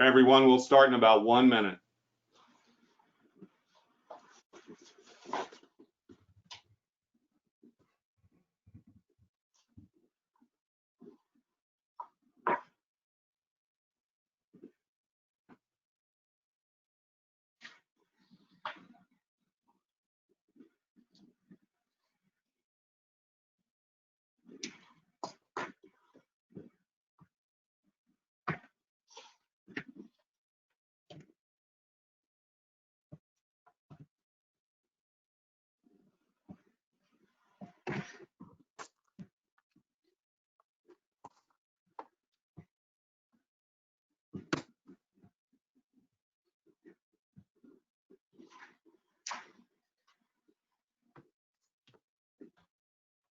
Everyone, we'll start in about 1 minute.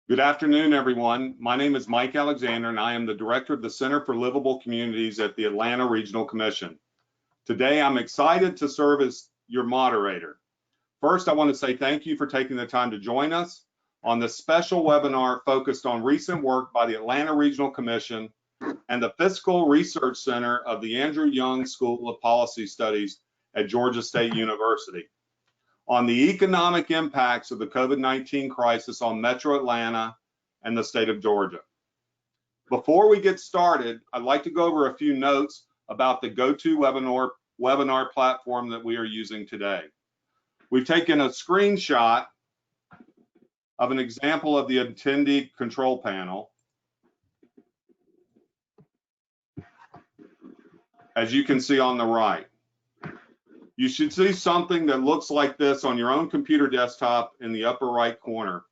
Good afternoon, everyone. My name is Mike Alexander, and I am the Director of the Center for Livable Communities at the Atlanta Regional Commission. Today, I'm excited to serve as your moderator. First, I want to say thank you for taking the time to join us on this special webinar focused on recent work by the Atlanta Regional Commission and the Fiscal Research Center of the Andrew Young School of Policy Studies at Georgia State University on the economic impacts of the COVID-19 crisis on Metro Atlanta and the state of Georgia. Before we get started, I'd like to go over a few notes about the GoToWebinar platform that we are using today. We've taken a screenshot of an example of the attendee control panel. As you can see on the right. You should see something that looks like this on your own computer desktop in the upper right corner.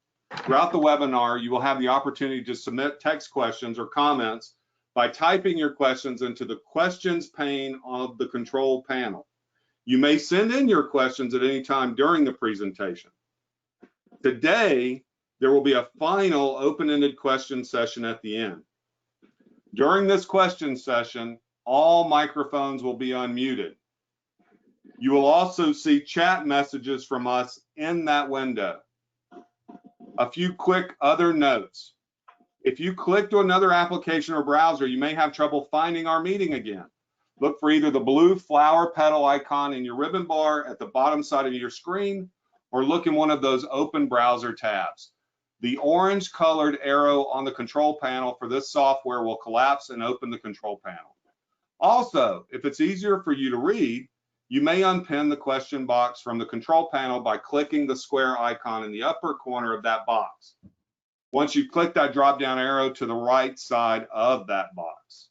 Throughout the webinar, you will have the opportunity to submit text questions or comments by typing your questions into the questions pane of the control panel. You may send in your questions at any time during the presentation. Today, there will be a final open-ended question session at the end. During this question session, all microphones will be unmuted. You will also see chat messages from us in that window. A few quick other notes. If you click to another application or browser, you may have trouble finding our meeting again. Look for either the blue flower petal icon in your ribbon bar at the bottom side of your screen, or look in one of those open browser tabs. The orange colored arrow on the control panel for this software will collapse and open the control panel. Also, if it's easier for you to read, you may unpin the question box from the control panel by clicking the square icon in the upper corner of that box. Once you click that drop-down arrow to the right side of that box.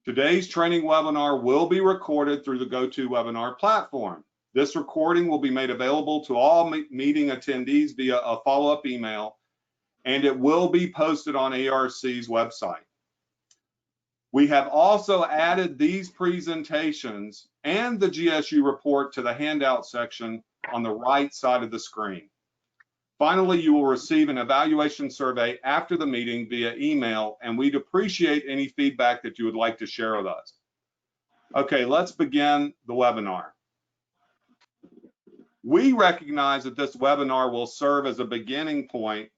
Today's training webinar will be recorded through the GoToWebinar platform. This recording will be made available to all meeting attendees via a follow-up email, and it will be posted on ARC's website. We have also added these presentations and the GSU report to the handout section on the right side of the screen. Finally, you will receive an evaluation survey after the meeting via email, and we'd appreciate any feedback that you would like to share with us. Okay, let's begin the webinar. We recognize that this webinar will serve as a beginning point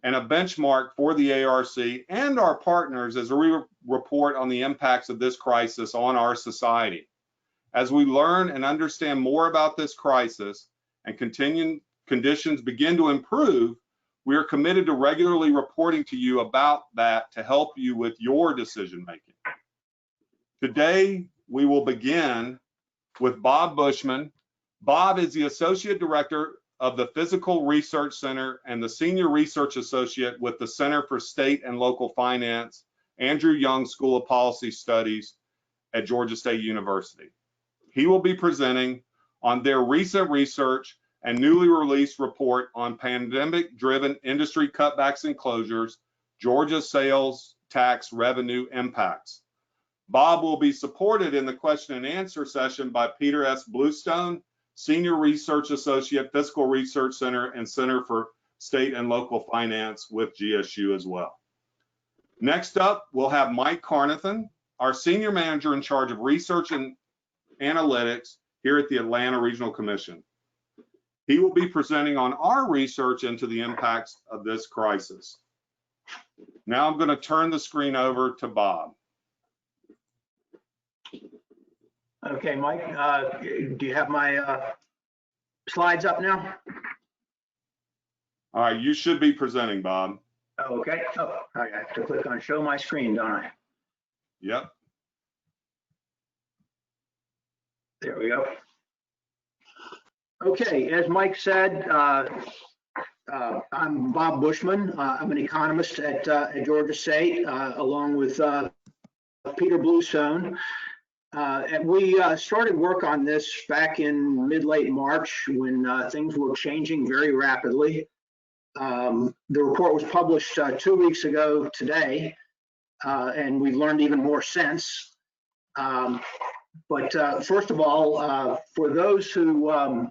and a benchmark for the ARC and our partners as we report on the impacts of this crisis on our society. As we learn and understand more about this crisis and conditions begin to improve, we are committed to regularly reporting to you about that to help you with your decision making. Today, we will begin with Bob Buschman. Bob is the Associate Director of the Fiscal Research Center and the Senior Research Associate with the Center for State and Local Finance, Andrew Young School of Policy Studies at Georgia State University. He will be presenting on their recent research and newly released report on pandemic-driven industry cutbacks and closures, Georgia sales tax revenue impacts. Bob will be supported in the question and answer session by Peter S. Bluestone, Senior Research Associate, Fiscal Research Center and Center for State and Local Finance with GSU as well. Next up, we'll have Mike Carnathan, our Senior Manager in charge of Research and Analytics. here at the Atlanta Regional Commission. He will be presenting on our research into the impacts of this crisis. Now I'm going to turn the screen over to Bob. Okay, Mike, do you have my slides up now? All right, you should be presenting, Bob. Okay. Oh, I have to click on show my screen, don't I? Yep. There we go. Okay, as Mike said, I'm Bob Buschman. I'm an economist at Georgia State, along with Peter Bluestone. And we started work on this back in mid-late March when things were changing very rapidly. The report was published 2 weeks ago today, and we've learned even more since. But first of all, for those who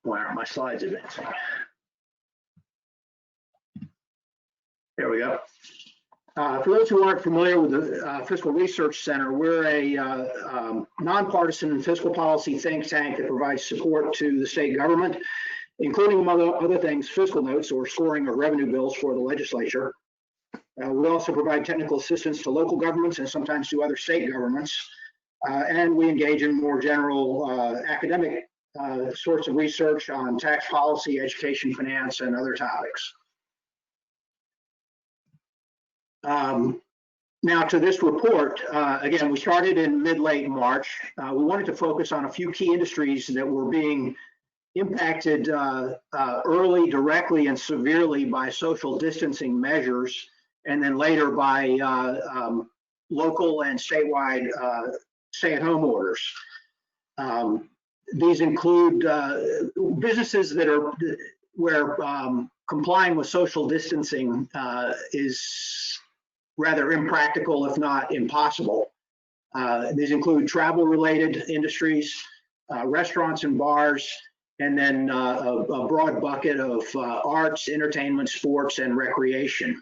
why aren't my slides advancing? There we go. For those who aren't familiar with the Fiscal Research Center, we're a nonpartisan fiscal policy think tank that provides support to the state government, including, among other things, fiscal notes or scoring of revenue bills for the legislature. We also provide technical assistance to local governments and sometimes to other state governments. And we engage in more general academic sorts of research on tax policy, education, finance, and other topics. Now to this report, again, we started in mid-late March. We wanted to focus on a few key industries that were being impacted early, directly, and severely by social distancing measures, and then later by local and statewide stay-at-home orders. These include businesses that are where complying with social distancing is rather impractical, if not impossible. These include travel-related industries, restaurants and bars, and then a broad bucket of arts, entertainment, sports, and recreation.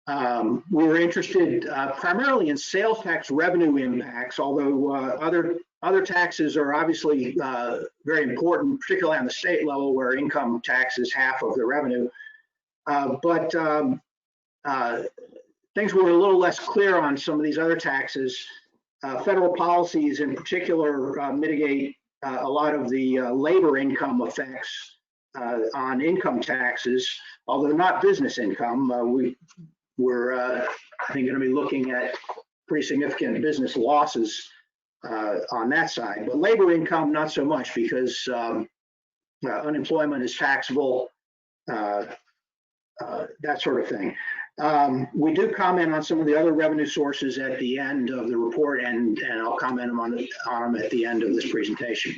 We were interested primarily in sales tax revenue impacts, although other taxes are obviously very important, particularly on the state level where income tax is half of the revenue. But things were a little less clear on some of these other taxes. Federal policies in particular mitigate a lot of the labor income effects on income taxes, although not business income. We're I think, going to be looking at pretty significant business losses on that side. But labor income, not so much, because unemployment is taxable, that sort of thing. We do comment on some of the other revenue sources at the end of the report, and I'll comment on them at the end of this presentation.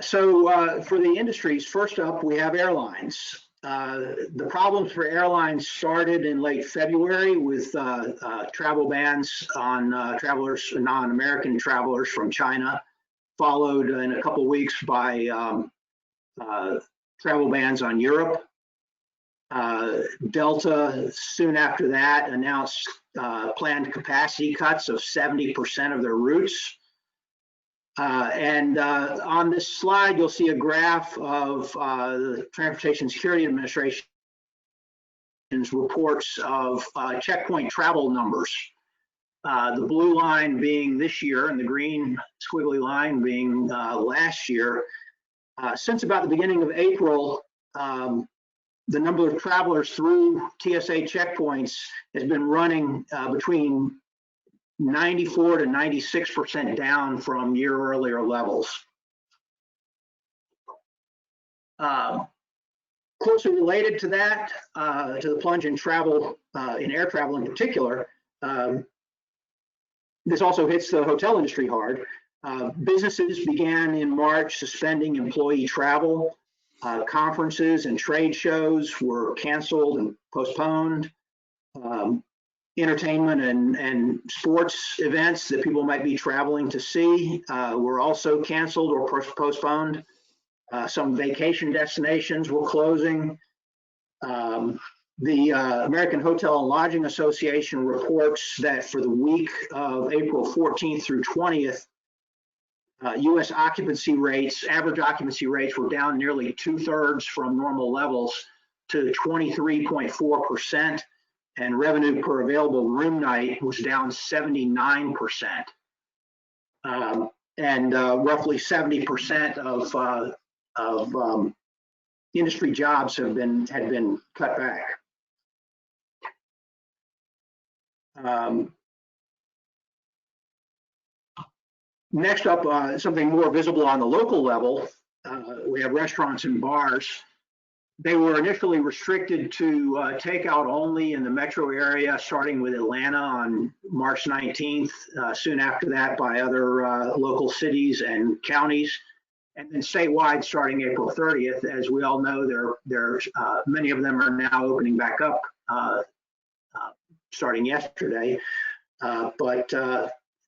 So for the industries, first up, we have airlines. The problems for airlines started in late February with travel bans on travelers, non-American travelers from China, followed in a couple of weeks by travel bans on Europe. Delta, soon after that, announced planned capacity cuts of 70% of their routes. And on this slide, you'll see a graph of the Transportation Security Administration's reports of checkpoint travel numbers. The blue line being this year and the green squiggly line being last year. Since about the beginning of April, the number of travelers through TSA checkpoints has been running between 94 to 96% down from year earlier levels. Closely related to that, to the plunge in travel, in air travel in particular, this also hits the hotel industry hard. Businesses began in March suspending employee travel. Conferences and trade shows were canceled and postponed. Entertainment and sports events that people might be traveling to see were also canceled or postponed. Some vacation destinations were closing. The American Hotel and Lodging Association reports that for the week of April 14th through 20th, U.S. occupancy rates, average occupancy rates were down nearly 2/3 from normal levels to 23.4%, and revenue per available room night was down 79%. And roughly 70% of industry jobs had been cut back. Next up, something more visible on the local level, we have restaurants and bars. They were initially restricted to takeout only in the metro area, starting with Atlanta on March 19th, soon after that by other local cities and counties, and then statewide starting April 30th. As we all know, many of them are now opening back up starting yesterday, but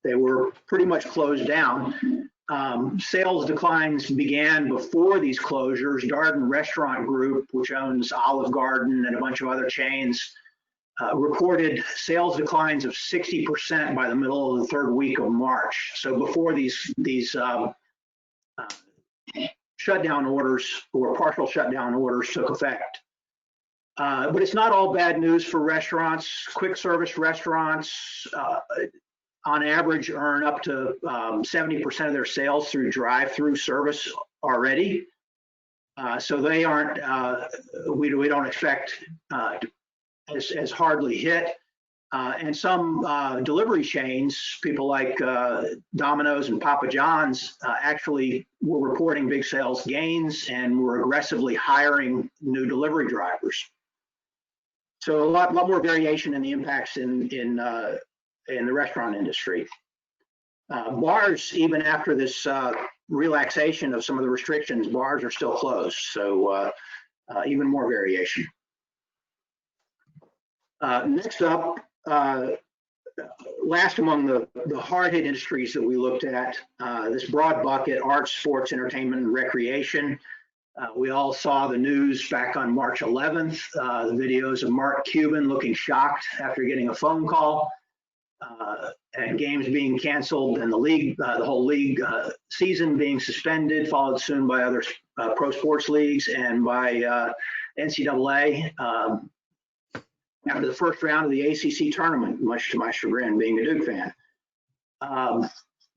they were pretty much closed down. Sales declines began before these closures. Darden Restaurant Group, which owns Olive Garden and a bunch of other chains, reported sales declines of 60% by the middle of the third week of March. So before these shutdown orders or partial shutdown orders took effect. But it's not all bad news for restaurants. Quick service restaurants, on average, earn up to 70% of their sales through drive-through service already. So they aren't, we don't expect as hardly hit. And some delivery chains, people like Domino's and Papa John's, actually were reporting big sales gains and were aggressively hiring new delivery drivers. So a lot more variation in the impacts in the restaurant industry. Bars, even after this relaxation of some of the restrictions, bars are still closed. So even more variation. Next up, last among the hard-hit industries that we looked at, this broad bucket: arts, sports, entertainment, and recreation. We all saw the news back on March 11th, the videos of Mark Cuban looking shocked after getting a phone call, and games being canceled, and the whole league season being suspended, followed soon by other pro sports leagues and by NCAA. After the first round of the ACC tournament, much to my chagrin, being a Duke fan.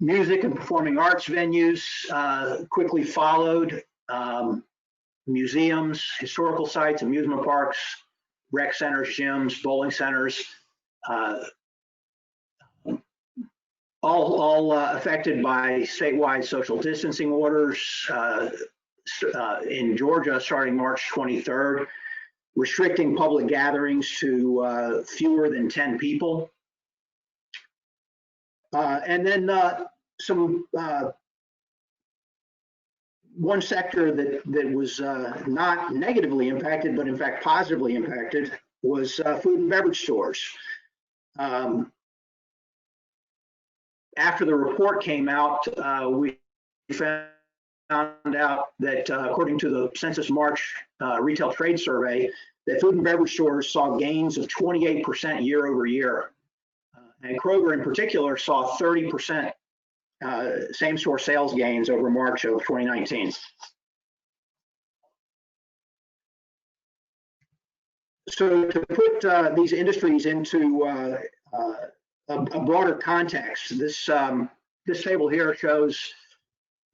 Music and performing arts venues quickly followed. Museums, historical sites, amusement parks, rec centers, gyms, bowling centers, all affected by statewide social distancing orders in Georgia starting March 23rd. Restricting public gatherings to fewer than 10 people. And then one sector that was not negatively impacted, but in fact positively impacted, was food and beverage stores. After the report came out, we found out that according to the Census March retail trade survey, that food and beverage stores saw gains of 28% year over year. And Kroger in particular saw 30% same-store sales gains over March of 2019. So to put these industries into a broader context, this table here shows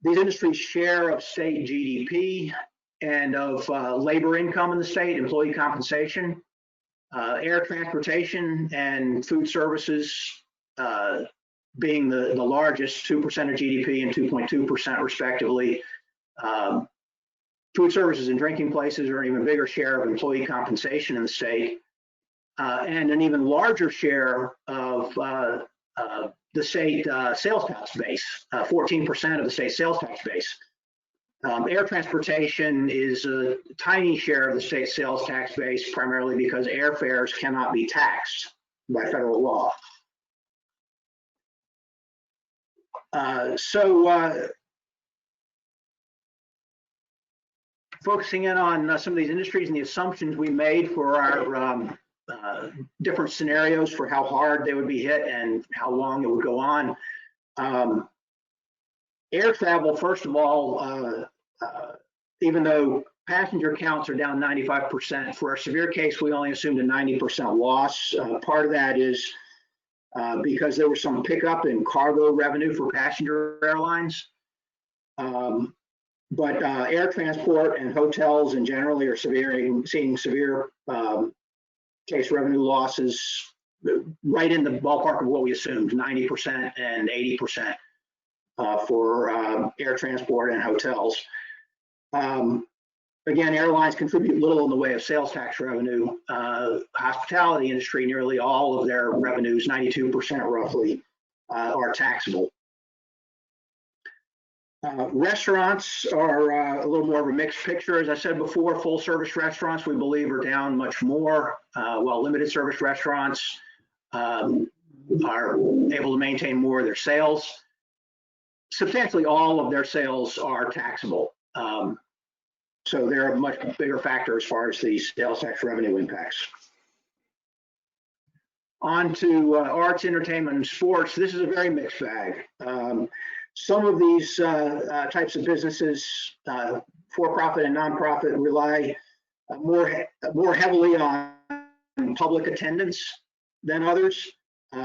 these industries' share of state GDP and of labor income in the state, employee compensation, air transportation and food services being the largest, 2% of GDP and 2.2% respectively. Food services and drinking places are an even bigger share of employee compensation in the state, and an even larger share of the state sales tax base, 14% of the state sales tax base. Air transportation is a tiny share of the state sales tax base, primarily because airfares cannot be taxed by federal law. focusing in on some of these industries and the assumptions we made for our different scenarios for how hard they would be hit and how long it would go on. Air travel, first of all, even though passenger counts are down 95%, for our severe case, we only assumed a 90% loss. Part of that is because there was some pickup in cargo revenue for passenger airlines. But air transport and hotels in generally are seeing severe case revenue losses right in the ballpark of what we assumed, 90% and 80% for air transport and hotels. Again, airlines contribute little in the way of sales tax revenue. Hospitality industry, nearly all of their revenues, 92% roughly, are taxable. Restaurants are a little more of a mixed picture. As I said before, full service restaurants we believe are down much more, while limited service restaurants are able to maintain more of their sales. Substantially all of their sales are taxable. So they're a much bigger factor as far as the sales tax revenue impacts. On to arts, entertainment, and sports. This is a very mixed bag. Some of these types of businesses, for-profit and nonprofit, rely more heavily on public attendance than others.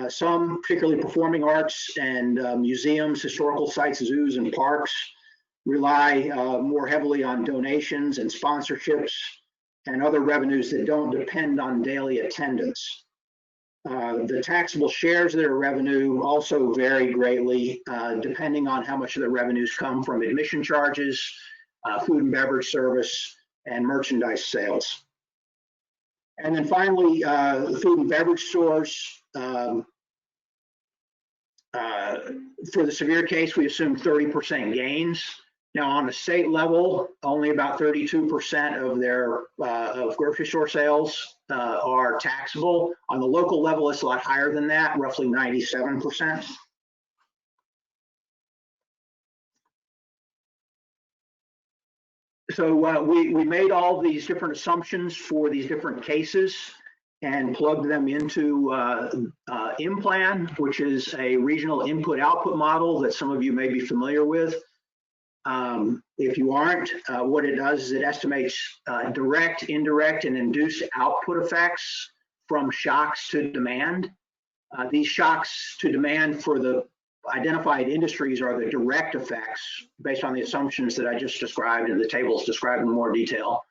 Some, particularly performing arts and museums, historical sites, zoos, and parks, rely more heavily on donations and sponsorships and other revenues that don't depend on daily attendance. The taxable shares of their revenue also vary greatly, depending on how much of the revenues come from admission charges, food and beverage service, and merchandise sales. And then finally, the food and beverage stores. For the severe case, we assume 30% gains. Now, on the state level, only about 32% of their of grocery store sales are taxable. On the local level, it's a lot higher than that, roughly 97%. So we made all these different assumptions for these different cases and plugged them into IMPLAN, which is a regional input-output model that some of you may be familiar with. If you aren't, what it does is it estimates direct, indirect, and induced output effects from shocks to demand. These shocks to demand for the identified industries are the direct effects based on the assumptions that I just described and the tables described in more detail.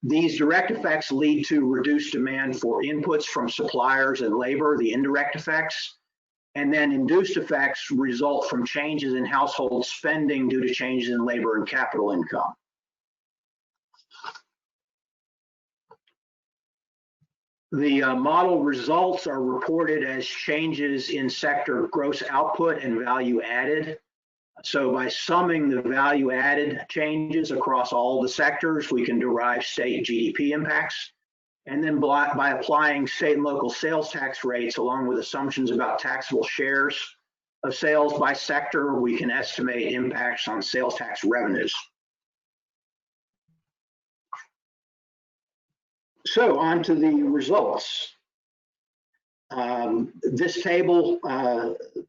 These direct effects lead to reduced demand for inputs from suppliers and labor, the indirect effects. And then induced effects result from changes in household spending due to changes in labor and capital income. The model results are reported as changes in sector gross output and value added. So by summing the value added changes across all the sectors, we can derive state GDP impacts. And then by applying state and local sales tax rates along with assumptions about taxable shares of sales by sector, we can estimate impacts on sales tax revenues. So on to the results. This table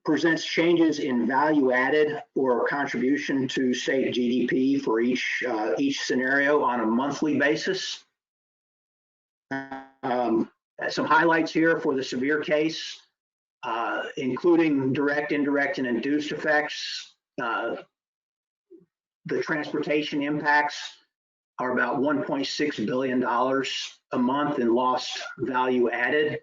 presents changes in value added or contribution to state GDP for each scenario on a monthly basis. Some highlights here for the severe case, including direct, indirect, and induced effects. The transportation impacts are about $1.6 billion a month in lost value added.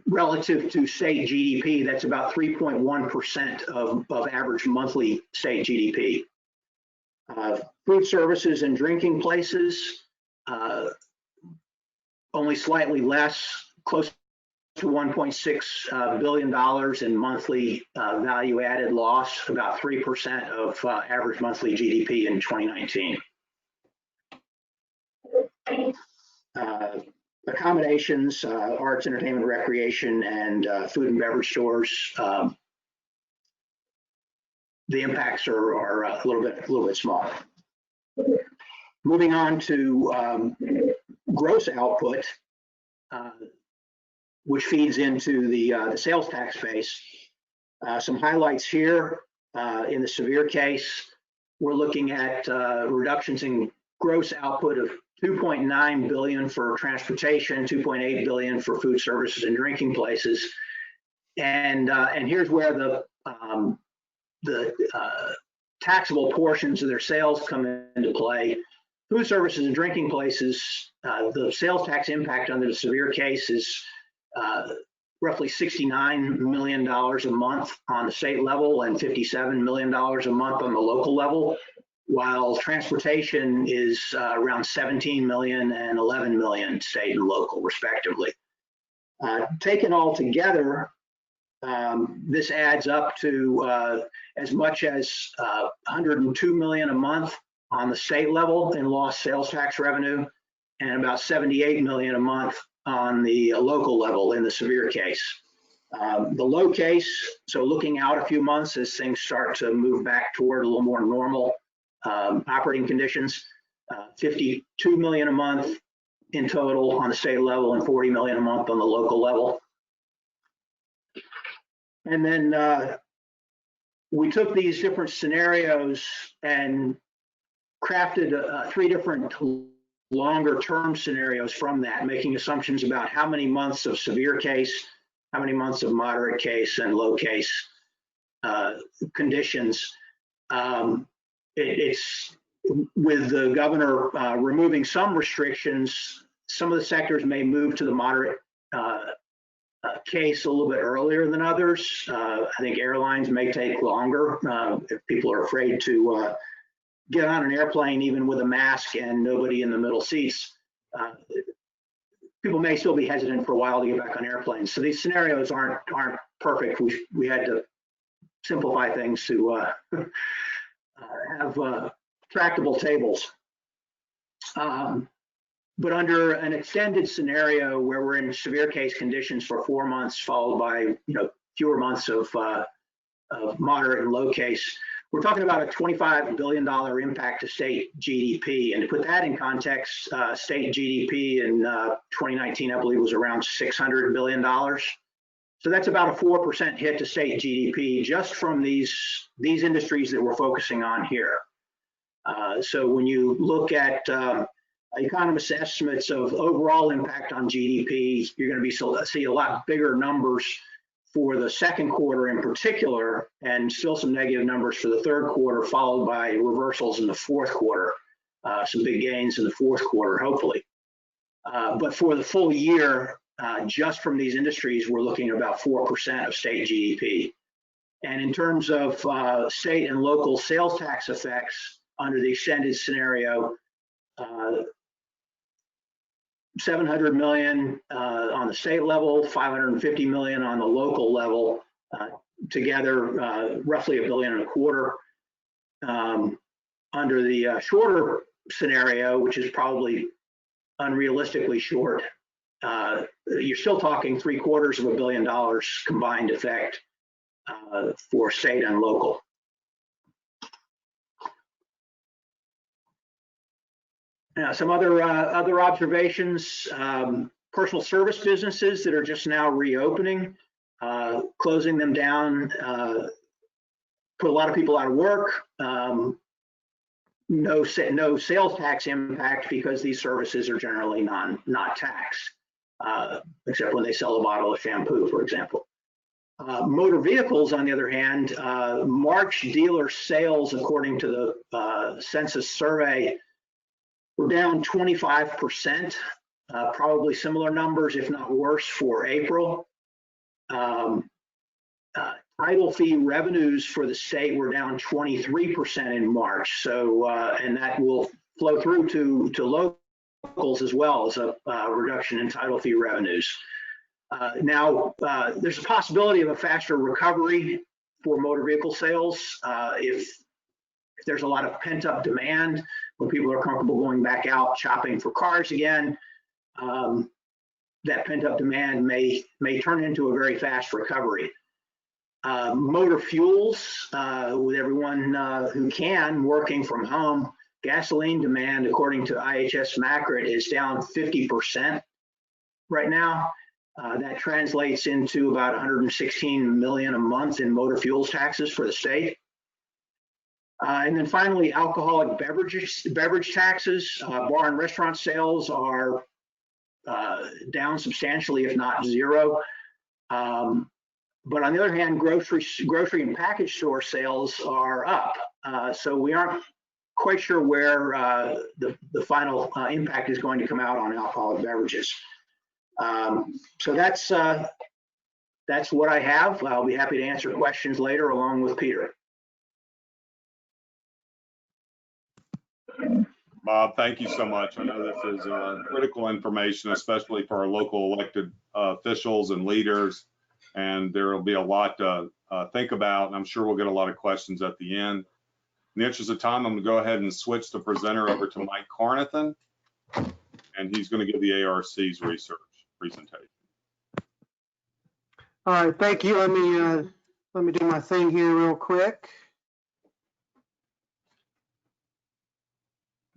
Relative to state GDP, that's about 3.1% of average monthly state GDP. Food services and drinking places, only slightly less, close to $1.6 billion in monthly value added loss, about 3% of average monthly GDP in 2019. Accommodations, arts, entertainment, recreation, and food and beverage stores the impacts are a little bit small. Moving on to gross output, which feeds into the sales tax base. Some highlights here. In the severe case, we're looking at reductions in gross output of $2.9 billion for transportation, $2.8 billion for food services and drinking places, and here's where the taxable portions of their sales come into play. Food services and drinking places, the sales tax impact under the severe case is roughly $69 million a month on the state level and $57 million a month on the local level, while transportation is around $17 million and $11 million state and local, respectively. Taken all together, this adds up to as much as $102 million a month on the state level in lost sales tax revenue, and about $78 million a month on the local level in the severe case. The low case, so looking out a few months as things start to move back toward a little more normal operating conditions, $52 million a month in total on the state level and $40 million a month on the local level. And then we took these different scenarios and crafted 3 different longer term scenarios from that, making assumptions about how many months of severe case, how many months of moderate case and low case conditions. It's with the governor removing some restrictions, some of the sectors may move to the moderate case a little bit earlier than others. I think airlines may take longer if people are afraid to get on an airplane even with a mask and nobody in the middle seats. People may still be hesitant for a while to get back on airplanes. So these scenarios aren't perfect. We had to simplify things to have tractable tables. But under an extended scenario where we're in severe case conditions for 4 months, followed by fewer months of moderate and low case, we're talking about a $25 billion impact to state GDP. And to put that in context, state GDP in 2019, I believe, was around $600 billion. So that's about a 4% hit to state GDP just from these industries that we're focusing on here. So when you look at economists' estimates of overall impact on GDP, you're going to see a lot bigger numbers for the second quarter in particular, and still some negative numbers for the third quarter, followed by reversals in the fourth quarter, some big gains in the fourth quarter, hopefully. But for the full year, just from these industries, we're looking at about 4% of state GDP. And in terms of state and local sales tax effects under the extended scenario, $700 million on the state level, $550 million on the local level, together roughly $1.25 billion. Under the shorter scenario, which is probably unrealistically short, you're still talking $750 million combined effect for state and local. Now, some other observations, personal service businesses that are just now reopening, closing them down, put a lot of people out of work. No sales tax impact because these services are generally not taxed, except when they sell a bottle of shampoo, for example. Motor vehicles, on the other hand, March dealer sales, according to the census survey, we're down 25%, probably similar numbers, if not worse, for April. Title fee revenues for the state were down 23% in March. So, and that will flow through to locals as well as a reduction in title fee revenues. Now, there's a possibility of a faster recovery for motor vehicle sales if there's a lot of pent-up demand, when people are comfortable going back out shopping for cars again. That pent-up demand may turn into a very fast recovery. Motor fuels, with everyone who can working from home, gasoline demand, according to IHS Macrit, is down 50% right now. That translates into about 116 million a month in motor fuels taxes for the state. And then finally, alcoholic beverage taxes. Bar and restaurant sales are down substantially, if not zero. But on the other hand, grocery and package store sales are up. So we aren't quite sure where the final impact is going to come out on alcoholic beverages. So that's what I have. I'll be happy to answer questions later along with Peter. Bob, thank you so much. I know this is critical information, especially for our local elected officials and leaders. And there will be a lot to think about, and I'm sure we'll get a lot of questions at the end. In the interest of time, I'm going to go ahead and switch the presenter over to Mike Carnathan, and he's going to give the ARC's research presentation. All right, thank you. Let me do my thing here real quick.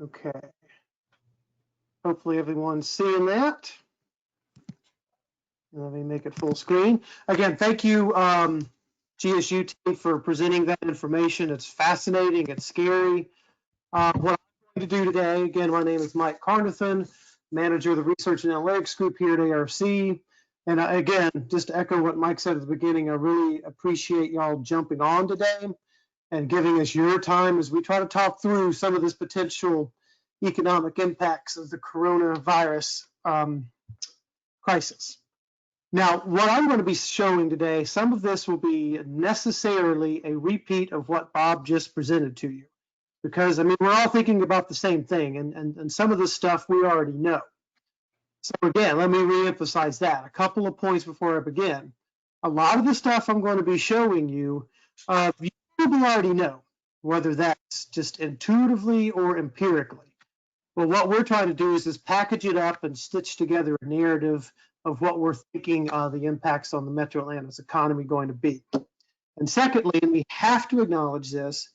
Okay. Hopefully everyone's seeing that. Let me make it full screen. Again, thank you, GSU team, for presenting that information. It's fascinating. It's scary. What I'm going to do today, again, my name is Mike Carnathan, manager of the Research and Analytics Group here at ARC. And again, just to echo what Mike said at the beginning, I really appreciate y'all jumping on today and giving us your time as we try to talk through some of this potential economic impacts of the coronavirus crisis. Now, what I'm going to be showing today, some of this will be necessarily a repeat of what Bob just presented to you, because I mean, we're all thinking about the same thing, and some of this stuff we already know. So again, let me reemphasize that. A couple of points before I begin. A lot of the stuff I'm going to be showing you, you probably already know, whether that's just intuitively or empirically. But what we're trying to do is just package it up and stitch together a narrative of what we're thinking the impacts on the Metro Atlanta's economy going to be. And secondly, and we have to acknowledge this,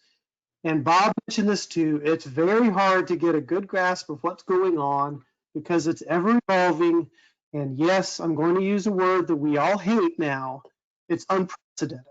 and Bob mentioned this too, it's very hard to get a good grasp of what's going on because it's ever evolving. And yes, I'm going to use a word that we all hate now. It's unprecedented.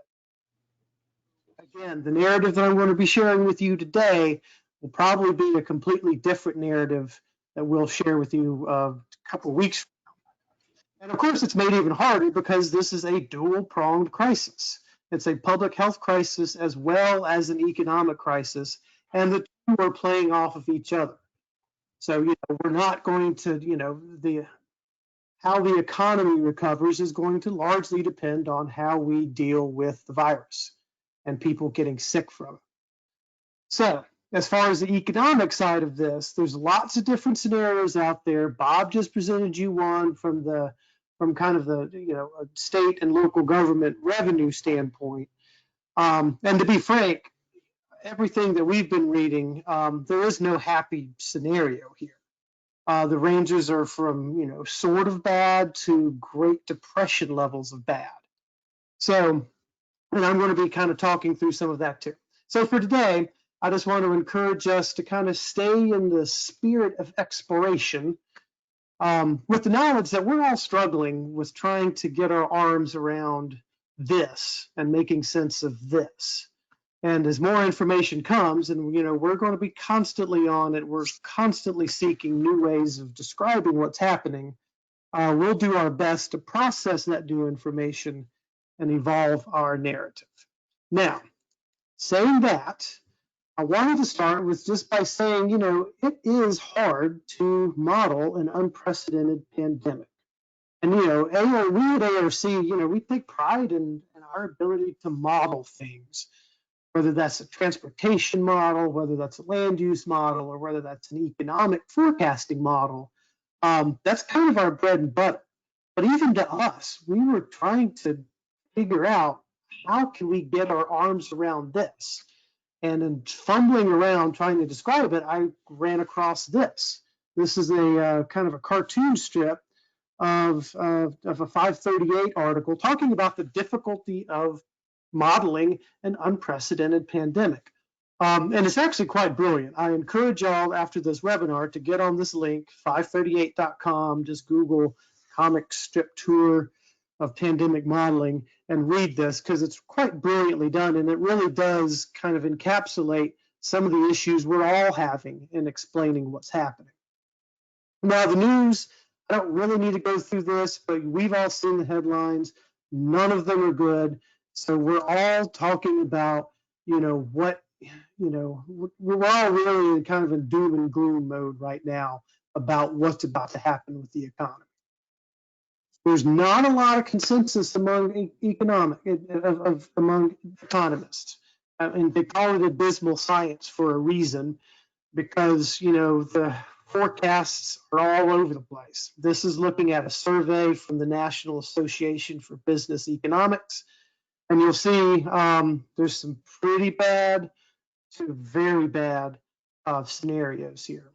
Again, the narrative that I'm going to be sharing with you today will probably be a completely different narrative that we'll share with you a couple of weeks from now. And of course, it's made even harder because this is a dual-pronged crisis. It's a public health crisis as well as an economic crisis, and the two are playing off of each other. So, you know, we're not going to, you know, how the economy recovers is going to largely depend on how we deal with the virus and people getting sick from it. So, as far as the economic side of this, there's lots of different scenarios out there. Bob just presented you one from kind of the, you know, a state and local government revenue standpoint. And to be frank, everything that we've been reading, there is no happy scenario here. The ranges are from, you know, sort of bad to Great Depression levels of bad. So, and I'm going to be kind of talking through some of that too. So for today, I just want to encourage us to kind of stay in the spirit of exploration with the knowledge that we're all struggling with trying to get our arms around this and making sense of this. And as more information comes, and you know, we're going to be constantly on it, we're constantly seeking new ways of describing what's happening. We'll do our best to process that new information and evolve our narrative. Now, saying that, I wanted to start with just by saying, you know, it is hard to model an unprecedented pandemic. And, you know, we at ARC, you know, we take pride in our ability to model things, whether that's a transportation model, whether that's a land use model, or whether that's an economic forecasting model. That's kind of our bread and butter. But even to us, we were trying to figure out how can we get our arms around this. And in fumbling around trying to describe it, I ran across this. This is a kind of a cartoon strip of a 538 article talking about the difficulty of modeling an unprecedented pandemic. And it's actually quite brilliant. I encourage y'all after this webinar to get on this link, 538.com, just Google comic strip tour of pandemic modeling and read this, because it's quite brilliantly done, and it really does kind of encapsulate some of the issues we're all having in explaining what's happening. Now, the news, I don't really need to go through this, but we've all seen the headlines. None of them are good. So we're all talking about, we're all really kind of in doom and gloom mode right now about what's about to happen with the economy. There's not a lot of consensus among among economists. And they call it abysmal science for a reason, because, the forecasts are all over the place. This is looking at a survey from the National Association for Business Economics. And you'll see there's some pretty bad to very bad scenarios here.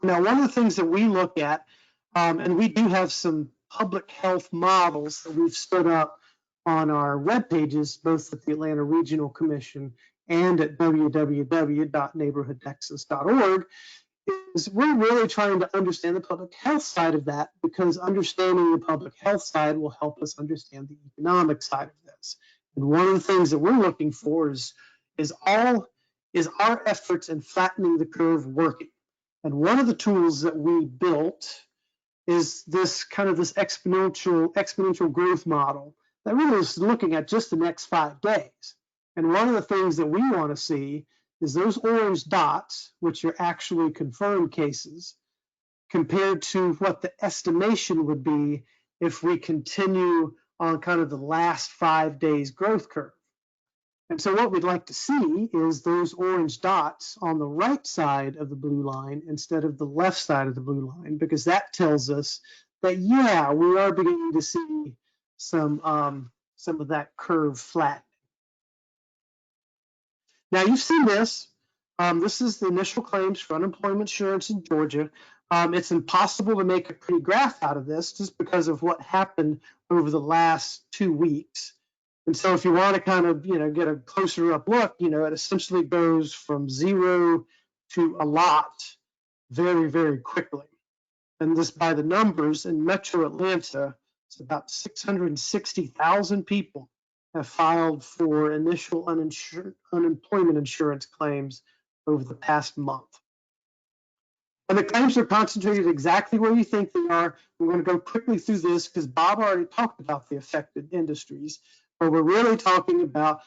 Now, one of the things that we look at, and we do have some public health models that we've stood up on our web pages, both at the Atlanta Regional Commission and at www.neighborhoodnexus.org, is we're really trying to understand the public health side of that, because understanding the public health side will help us understand the economic side of this. And one of the things that we're looking for is our efforts in flattening the curve working? And one of the tools that we built is this kind of this exponential growth model that really is looking at just the next 5 days. And one of the things that we want to see is those orange dots, which are actually confirmed cases, compared to what the estimation would be if we continue on kind of the last 5 days growth curve. And so what we'd like to see is those orange dots on the right side of the blue line instead of the left side of the blue line, because that tells us that, yeah, we are beginning to see some of that curve flattening. Now, you've seen this. This is the initial claims for unemployment insurance in Georgia. It's impossible to make a pretty graph out of this just because of what happened over the last 2 weeks. And so if you want to kind of, get a closer up look, it essentially goes from 0 to a lot very, very quickly. And this by the numbers in Metro Atlanta, it's about 660,000 people have filed for initial unemployment insurance claims over the past month. And the claims are concentrated exactly where you think they are. We're going to go quickly through this because Bob already talked about the affected industries, but we're really talking about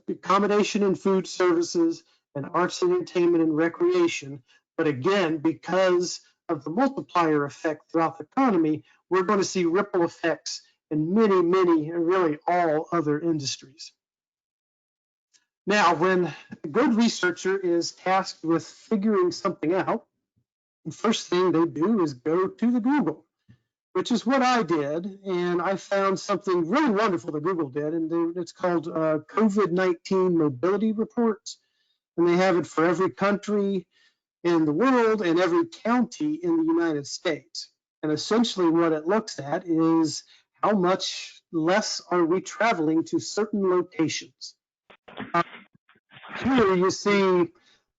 accommodation and food services and arts and entertainment and recreation. But again, because of the multiplier effect throughout the economy, we're going to see ripple effects in many, many, and really all other industries. Now, when a good researcher is tasked with figuring something out, the first thing they do is go to the Google, which is what I did. And I found something really wonderful that Google did, and it's called COVID-19 Mobility Reports. And they have it for every country in the world and every county in the United States. And essentially what it looks at is how much less are we traveling to certain locations. Here you see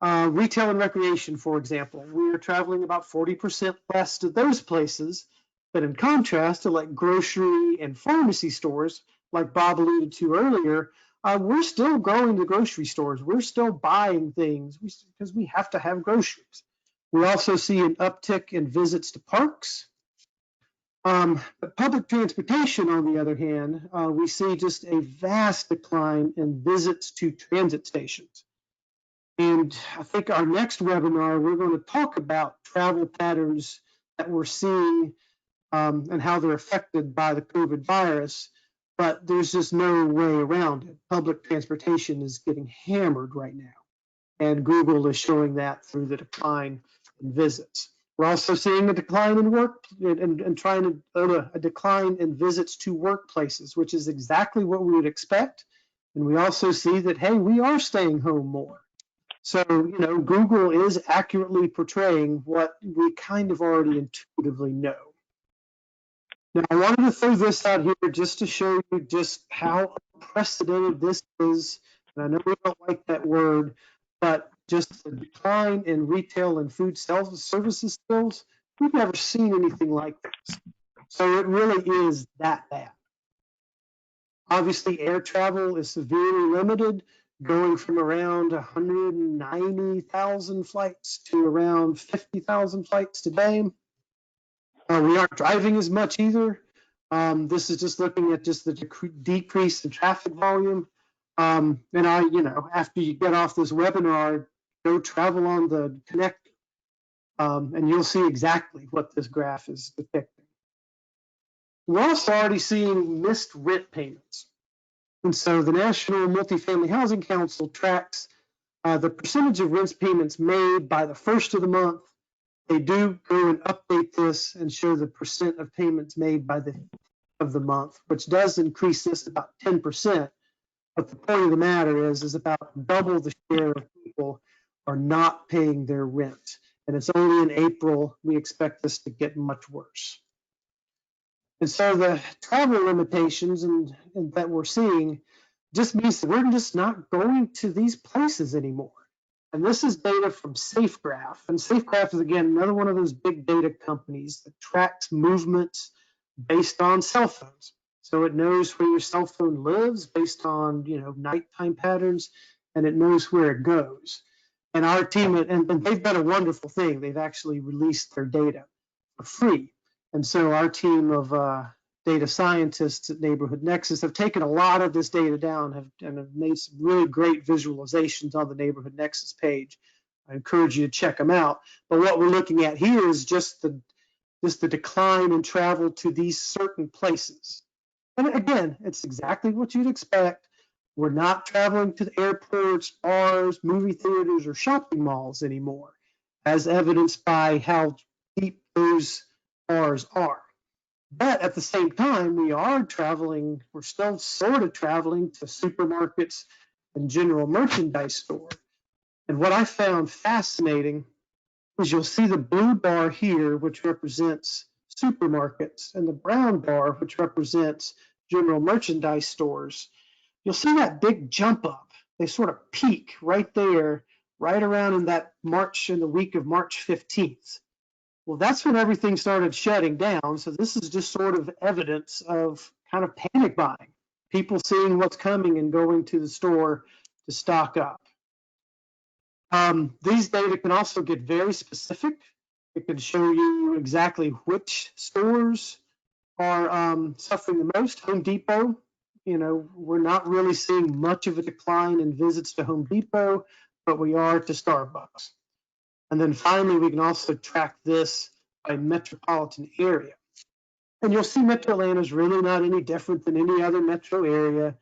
retail and recreation, for example. We are traveling about 40% less to those places, but in contrast to like grocery and pharmacy stores, like Bob alluded to earlier, we're still going to grocery stores. We're still buying things because we have to have groceries. We also see an uptick in visits to parks. But public transportation, on the other hand, we see just a vast decline in visits to transit stations. And I think our next webinar, we're going to talk about travel patterns that we're seeing and how they're affected by the COVID virus, but there's just no way around it. Public transportation is getting hammered right now, and Google is showing that through the decline in visits. We're also seeing a decline in work and a decline in visits to workplaces, which is exactly what we would expect. And we also see that, hey, we are staying home more. So, Google is accurately portraying what we kind of already intuitively know. Now, I wanted to throw this out here just to show you just how unprecedented this is, and I know we don't like that word, but just the decline in retail and food services sales, we've never seen anything like this. So it really is that bad. Obviously, air travel is severely limited, going from around 190,000 flights to around 50,000 flights today. We aren't driving as much either. This is just looking at just the decrease in traffic volume. And after you get off this webinar, go travel on the connector, and you'll see exactly what this graph is depicting. We're also already seeing missed rent payments. And so the National Multifamily Housing Council tracks the percentage of rent payments made by the first of the month. They do go and update this and show the percent of payments made by the end of the month, which does increase this about 10%. But the point of the matter is about double the share of people are not paying their rent. And it's only in April we expect this to get much worse. And so the travel limitations and that we're seeing just means that we're just not going to these places anymore. And this is data from SafeGraph. And SafeGraph is, again, another one of those big data companies that tracks movements based on cell phones. So it knows where your cell phone lives based on, nighttime patterns, and it knows where it goes. And our team, and they've done a wonderful thing. They've actually released their data for free. And so our team of data scientists at Neighborhood Nexus have taken a lot of this data down and have made some really great visualizations on the Neighborhood Nexus page. I encourage you to check them out. But what we're looking at here is just the decline in travel to these certain places. And again, it's exactly what you'd expect. We're not traveling to the airports, bars, movie theaters, or shopping malls anymore, as evidenced by how deep those bars are. But at the same time, we're still sort of traveling to supermarkets and general merchandise stores. And what I found fascinating is you'll see the blue bar here, which represents supermarkets, and the brown bar, which represents general merchandise stores. You'll see that big jump up. They sort of peak right there, right around in the week of March 15th. Well, that's when everything started shutting down. So this is just sort of evidence of kind of panic buying, people seeing what's coming and going to the store to stock up. These data can also get very specific. It can show you exactly which stores are suffering the most. Home Depot, we're not really seeing much of a decline in visits to Home Depot, but we are to Starbucks. And then finally, we can also track this by metropolitan area. And you'll see Metro Atlanta is really not any different than any other metro area.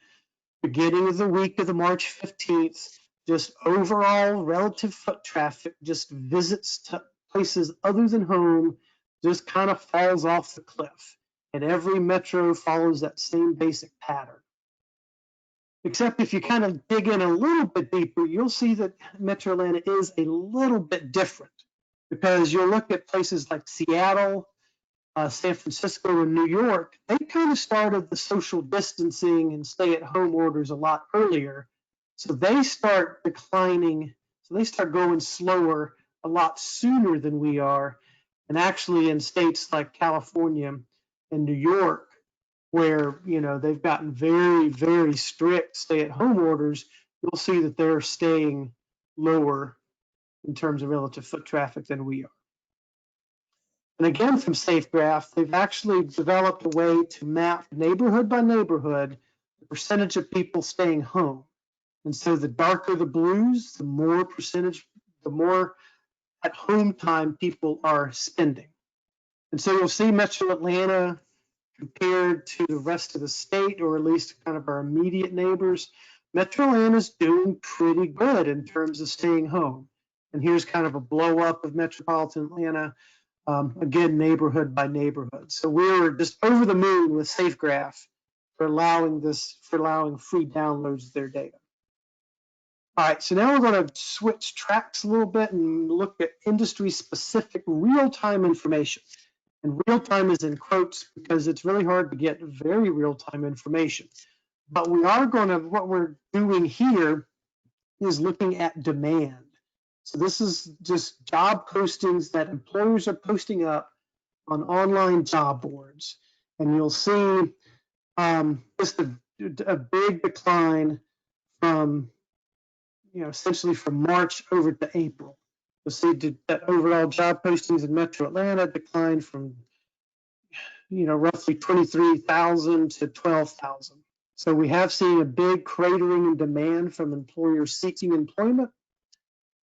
Beginning of the week of the March 15th, just overall relative foot traffic, just visits to places other than home, just kind of falls off the cliff. And every metro follows that same basic pattern. Except if you kind of dig in a little bit deeper, you'll see that Metro Atlanta is a little bit different, because you'll look at places like Seattle, San Francisco, and New York. They kind of started the social distancing and stay-at-home orders a lot earlier. So they start declining. So they start going slower a lot sooner than we are. And actually in states like California and New York, where they've gotten very, very strict stay-at-home orders, you'll see that they're staying lower in terms of relative foot traffic than we are. And again, from SafeGraph, they've actually developed a way to map neighborhood by neighborhood the percentage of people staying home. And so the darker the blues, the more at home time people are spending. And so you'll see Metro Atlanta compared to the rest of the state, or at least kind of our immediate neighbors. Metro Atlanta's doing pretty good in terms of staying home. And here's kind of a blow up of metropolitan Atlanta, again, neighborhood by neighborhood. So we're just over the moon with SafeGraph for allowing free downloads of their data. All right, so now we're going to switch tracks a little bit and look at industry-specific real-time information. And real-time is in quotes because it's really hard to get very real-time information. But what we're doing here is looking at demand. So this is just job postings that employers are posting up on online job boards. And you'll see just a big decline from, essentially from March over to April. You'll see that overall job postings in Metro Atlanta declined from, roughly 23,000 to 12,000. So we have seen a big cratering in demand from employers seeking employment.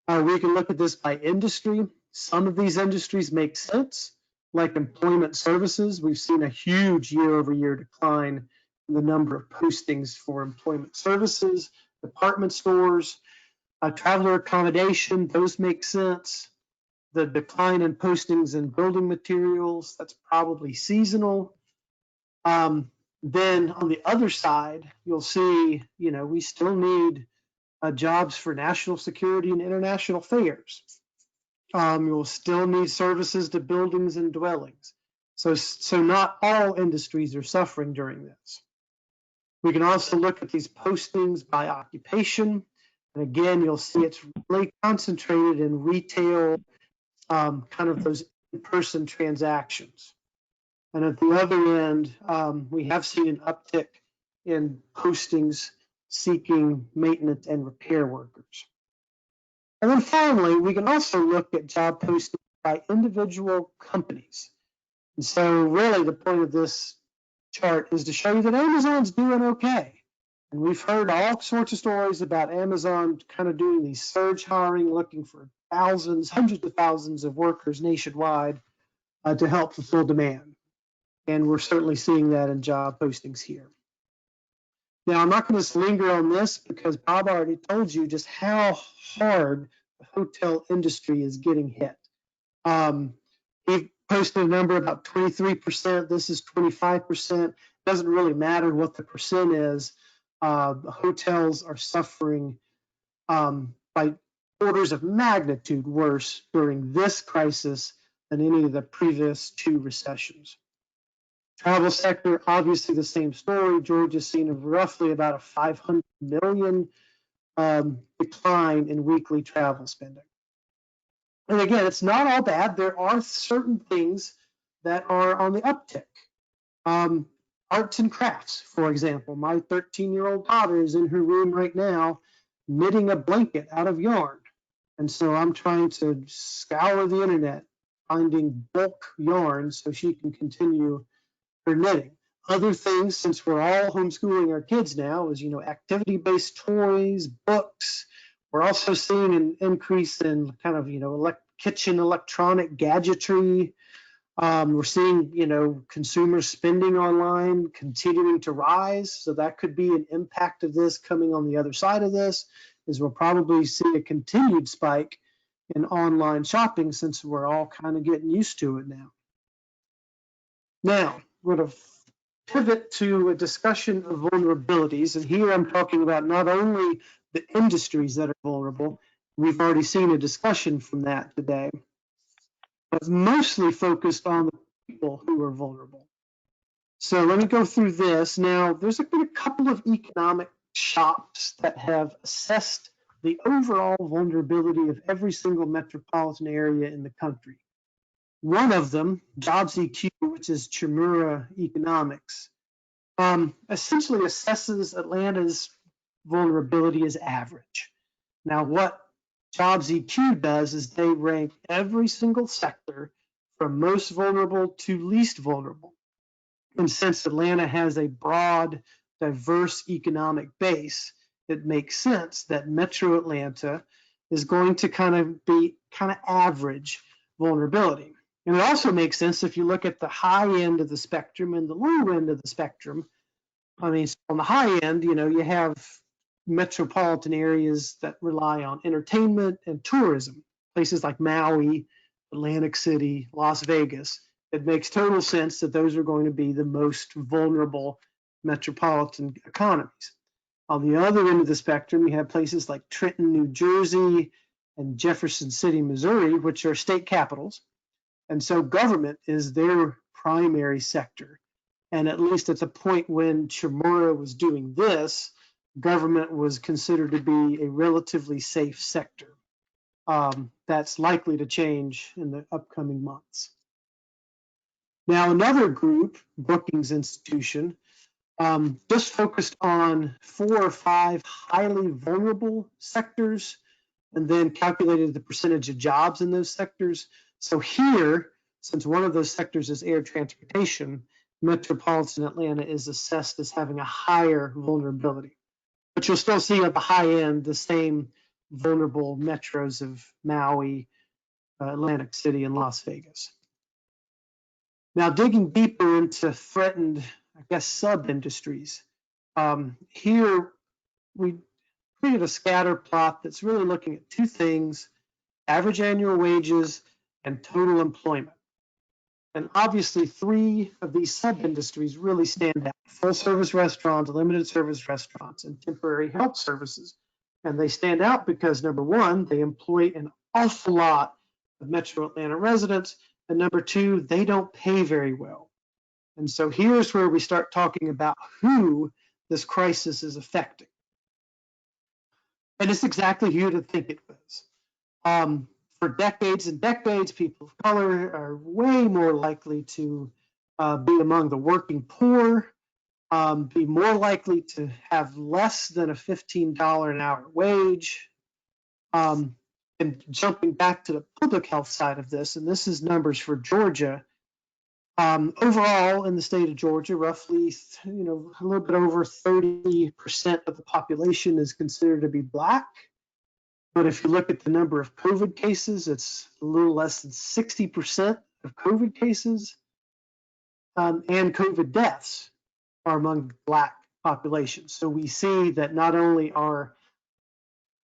We can look at this by industry. Some of these industries make sense, like employment services. We've seen a huge year-over-year decline in the number of postings for employment services, department stores, traveler accommodation, those make sense. The decline in postings in building materials, that's probably seasonal. Then on the other side, you'll see, we still need jobs for national security and international affairs. You'll still need services to buildings and dwellings. So not all industries are suffering during this. We can also look at these postings by occupation. And again, you'll see it's really concentrated in retail, kind of those in-person transactions. And at the other end, we have seen an uptick in postings seeking maintenance and repair workers. And then finally, we can also look at job postings by individual companies. And so really the point of this chart is to show you that Amazon's doing okay. And we've heard all sorts of stories about Amazon kind of doing these surge hiring, looking for thousands, hundreds of thousands of workers nationwide to help fulfill demand. And we're certainly seeing that in job postings here. Now, I'm not going to linger on this because Bob already told you just how hard the hotel industry is getting hit. He posted a number about 23%. This is 25%. Doesn't really matter what the percent is. The hotels are suffering by orders of magnitude worse during this crisis than any of the previous two recessions. Travel sector, obviously the same story. Georgia's seen roughly about a 500 million decline in weekly travel spending. And again, it's not all bad. There are certain things that are on the uptick. Arts and crafts, for example. My 13-year-old daughter is in her room right now knitting a blanket out of yarn. And so I'm trying to scour the internet, finding bulk yarn so she can continue her knitting. Other things, since we're all homeschooling our kids now, is, activity-based toys, books. We're also seeing an increase in kind of, kitchen electronic gadgetry. We're seeing, consumer spending online continuing to rise. So that could be an impact of this coming on the other side of this, is we'll probably see a continued spike in online shopping since we're all kind of getting used to it now. Now, we're going to pivot to a discussion of vulnerabilities. And here I'm talking about not only the industries that are vulnerable, we've already seen a discussion from that today, but mostly focused on the people who are vulnerable. So let me go through this. Now, there's been a couple of economic shops that have assessed the overall vulnerability of every single metropolitan area in the country. One of them, Jobs EQ, which is Chmura Economics, essentially assesses Atlanta's vulnerability as average. Now, what Jobs EQ does is they rank every single sector from most vulnerable to least vulnerable. And since Atlanta has a broad, diverse economic base, it makes sense that Metro Atlanta is going to kind of be average vulnerability. And it also makes sense if you look at the high end of the spectrum and the low end of the spectrum. I mean, on the high end, you have metropolitan areas that rely on entertainment and tourism, places like Maui, Atlantic City, Las Vegas. It makes total sense that those are going to be the most vulnerable metropolitan economies. On the other end of the spectrum, you have places like Trenton, New Jersey, and Jefferson City, Missouri, which are state capitals. And so government is their primary sector. And at least at the point when Chmura was doing this, government was considered to be a relatively safe sector. That's likely to change in the upcoming months. Now, another group, Brookings Institution, just focused on 4 or 5 highly vulnerable sectors and then calculated the percentage of jobs in those sectors. So here, since one of those sectors is air transportation, metropolitan Atlanta is assessed as having a higher vulnerability. But you'll still see at the high end the same vulnerable metros of Maui, Atlantic City, and Las Vegas. Now, digging deeper into threatened, I guess, sub-industries, here we created a scatter plot that's really looking at 2 things: average annual wages and total employment. And obviously 3 of these sub-industries really stand out: full-service restaurants, limited service restaurants, and temporary health services. And they stand out because, number 1, they employ an awful lot of Metro Atlanta residents, and number 2, they don't pay very well. And so here's where we start talking about who this crisis is affecting. And it's exactly who you'd think it was. For decades and decades, people of color are way more likely to be among the working poor, be more likely to have less than a $15 an hour wage. And jumping back to the public health side of this, and this is numbers for Georgia, overall in the state of Georgia, roughly, a little bit over 30% of the population is considered to be Black. But if you look at the number of COVID cases, it's a little less than 60% of COVID cases, and COVID deaths are among Black populations. So we see that not only are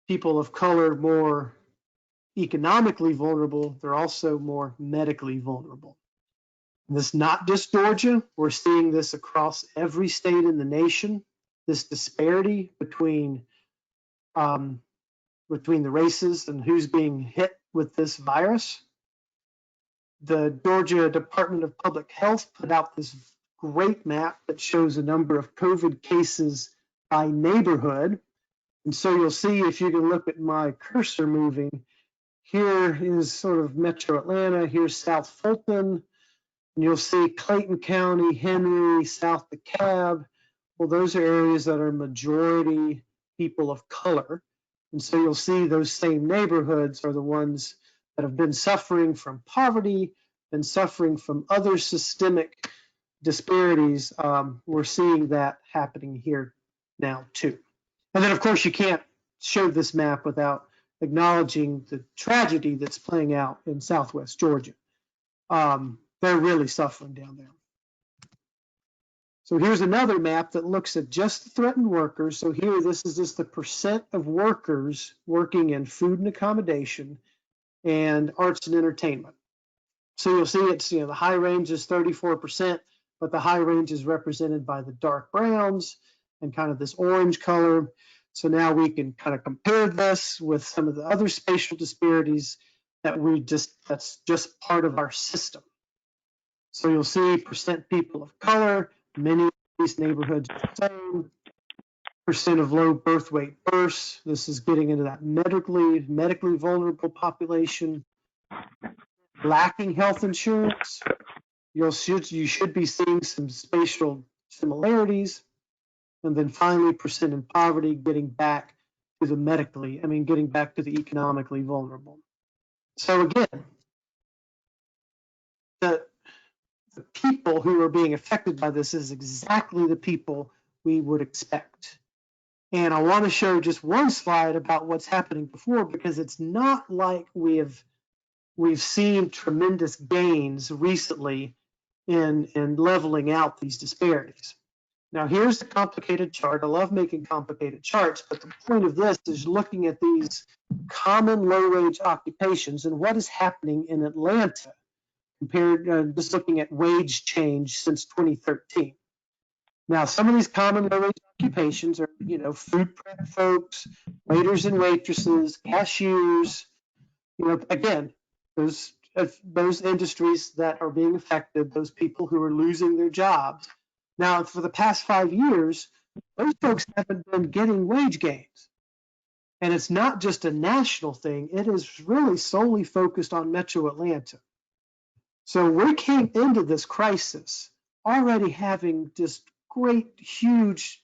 people of color more economically vulnerable, they're also more medically vulnerable. And this is not just Georgia. We're seeing this across every state in the nation, this disparity between the races and who's being hit with this virus. The Georgia Department of Public Health put out this great map that shows a number of COVID cases by neighborhood. And so you'll see, if you can look at my cursor moving, here is sort of Metro Atlanta, here's South Fulton, and you'll see Clayton County, Henry, South DeKalb. Well, those are areas that are majority people of color. And so you'll see those same neighborhoods are the ones that have been suffering from poverty and suffering from other systemic disparities. We're seeing that happening here now too. And then of course you can't show this map without acknowledging the tragedy that's playing out in Southwest Georgia. They're really suffering down there. So here's another map that looks at just the threatened workers. So here, this is just the percent of workers working in food and accommodation and arts and entertainment. So you'll see it's, the high range is 34%, but the high range is represented by the dark browns and kind of this orange color. So now we can kind of compare this with some of the other spatial disparities that that's just part of our system. So you'll see percent people of color, many of these neighborhoods are the same. Percent of low birth weight births. This is getting into that medically vulnerable population. Lacking health insurance. You should be seeing some spatial similarities. And then finally, percent in poverty, getting back to the economically vulnerable. So again, the people who are being affected by this is exactly the people we would expect. And I want to show just one slide about what's happening before, because it's not like we've seen tremendous gains recently in leveling out these disparities. Now here's the complicated chart. I love making complicated charts, but the point of this is looking at these common low-wage occupations and what is happening in Atlanta compared, just looking at wage change since 2013. Now, some of these common low-wage occupations are, food prep folks, waiters and waitresses, cashiers, again, those industries that are being affected, those people who are losing their jobs, Now, for the past 5 years, those folks haven't been getting wage gains. And it's not just a national thing, it is really solely focused on Metro Atlanta. So we came into this crisis already having just great, huge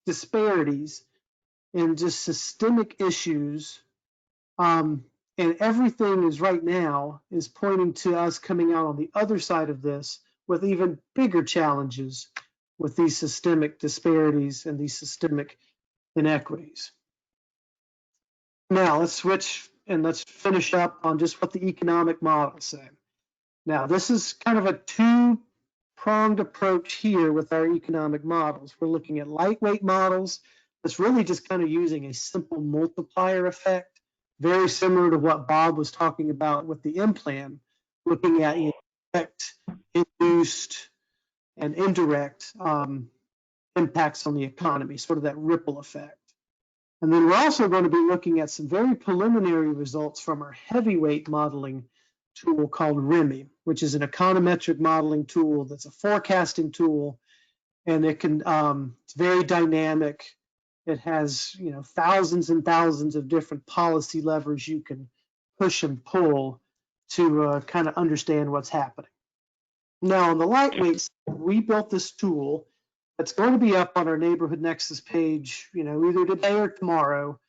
disparities in just systemic issues. And everything is right now is pointing to us coming out on the other side of this with even bigger challenges with these systemic disparities and these systemic inequities. Now let's switch and let's finish up on just what the economic models say. Now this is kind of a two-pronged approach here with our economic models. We're looking at lightweight models. It's really just kind of using a simple multiplier effect, very similar to what Bob was talking about with the IMPLAN, looking at direct, induced, and indirect impacts on the economy, sort of that ripple effect. And then we're also going to be looking at some very preliminary results from our heavyweight modeling tool called REMI, which is an econometric modeling tool that's a forecasting tool, and it can it's very dynamic. It has thousands and thousands of different policy levers you can push and pull to kind of understand what's happening. Now on the lightweight side, we built this tool that's going to be up on our Neighborhood Nexus page, either today or tomorrow.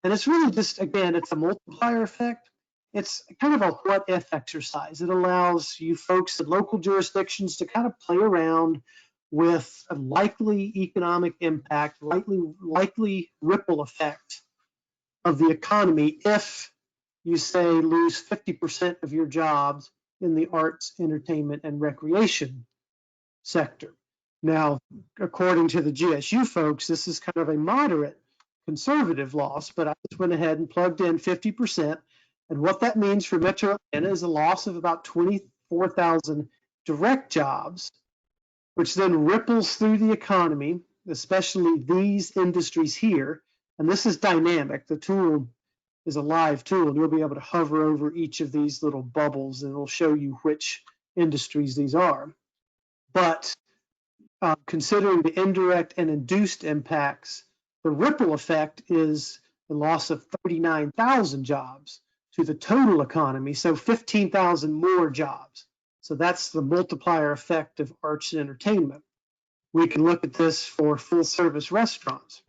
And it's really just, again, it's a multiplier effect. It's kind of a what if exercise. It allows you folks in local jurisdictions to kind of play around with a likely economic impact, likely ripple effect of the economy if you say lose 50% of your jobs in the arts, entertainment, and recreation sector. Now, according to the GSU folks, this is kind of a moderate conservative loss, but I just went ahead and plugged in 50%. And what that means for Metro Atlanta is a loss of about 24,000 direct jobs, which then ripples through the economy, especially these industries here. And this is dynamic. The tool is a live tool, and you'll be able to hover over each of these little bubbles, and it'll show you which industries these are. But considering the indirect and induced impacts, the ripple effect is the loss of 39,000 jobs to the total economy, so 15,000 more jobs. So that's the multiplier effect of arts and entertainment. We can look at this for full service restaurants.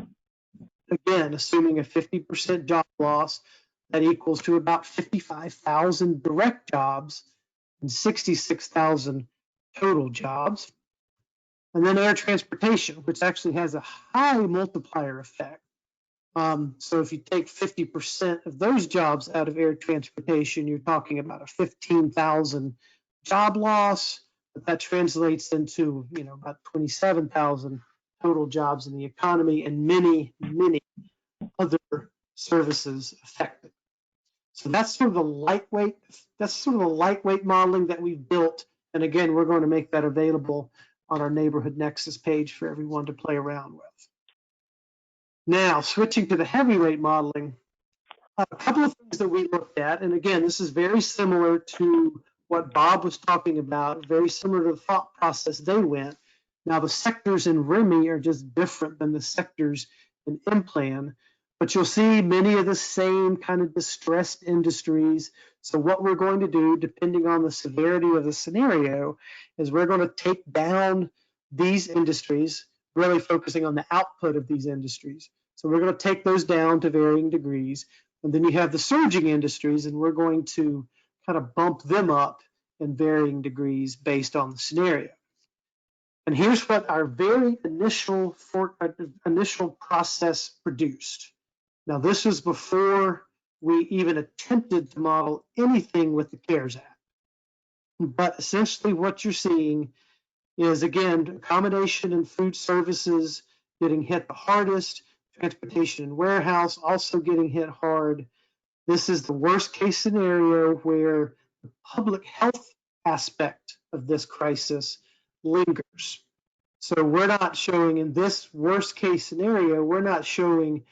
Again, assuming a 50% job loss, that equals to about 55,000 direct jobs and 66,000 total jobs. And then air transportation, which actually has a high multiplier effect. So if you take 50% of those jobs out of air transportation, you're talking about a 15,000 job loss, but that translates into about 27,000 total jobs in the economy and many, many other services affected. So that's sort of the lightweight. That's sort of the lightweight modeling that we've built. And again, we're going to make that available on our Neighborhood Nexus page for everyone to play around with. Now, switching to the heavyweight modeling, a couple of things that we looked at, and again, this is very similar to what Bob was talking about, very similar to the thought process they went. Now, the sectors in REMI are just different than the sectors in IMPLAN, but you'll see many of the same kind of distressed industries. So what we're going to do, depending on the severity of the scenario, is we're going to take down these industries, really focusing on the output of these industries. So we're going to take those down to varying degrees. And then you have the surging industries, and we're going to kind of bump them up in varying degrees based on the scenario. And here's what our very initial process produced. Now, this was before we even attempted to model anything with the CARES Act. But essentially what you're seeing is, again, accommodation and food services getting hit the hardest, transportation and warehouse also getting hit hard. This is the worst case scenario where the public health aspect of this crisis lingers. So we're not showing, in this worst case scenario, we're not showing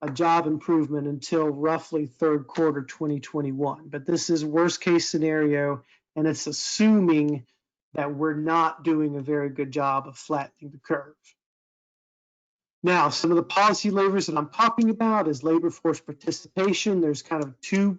a job improvement until roughly third quarter 2021. But this is worst case scenario, and it's assuming that we're not doing a very good job of flattening the curve. Now, some of the policy levers that I'm talking about is labor force participation. There's kind of two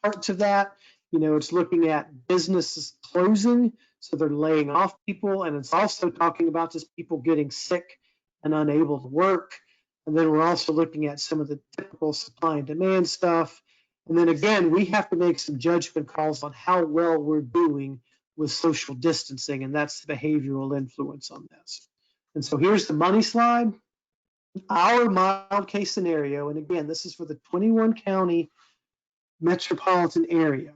parts of that. It's looking at businesses closing, so they're laying off people, and it's also talking about just people getting sick and unable to work. And then we're also looking at some of the typical supply and demand stuff. And then again, we have to make some judgment calls on how well we're doing with social distancing, and that's the behavioral influence on this. And so here's the money slide. Our mild case scenario, and again, this is for the 21 county metropolitan area.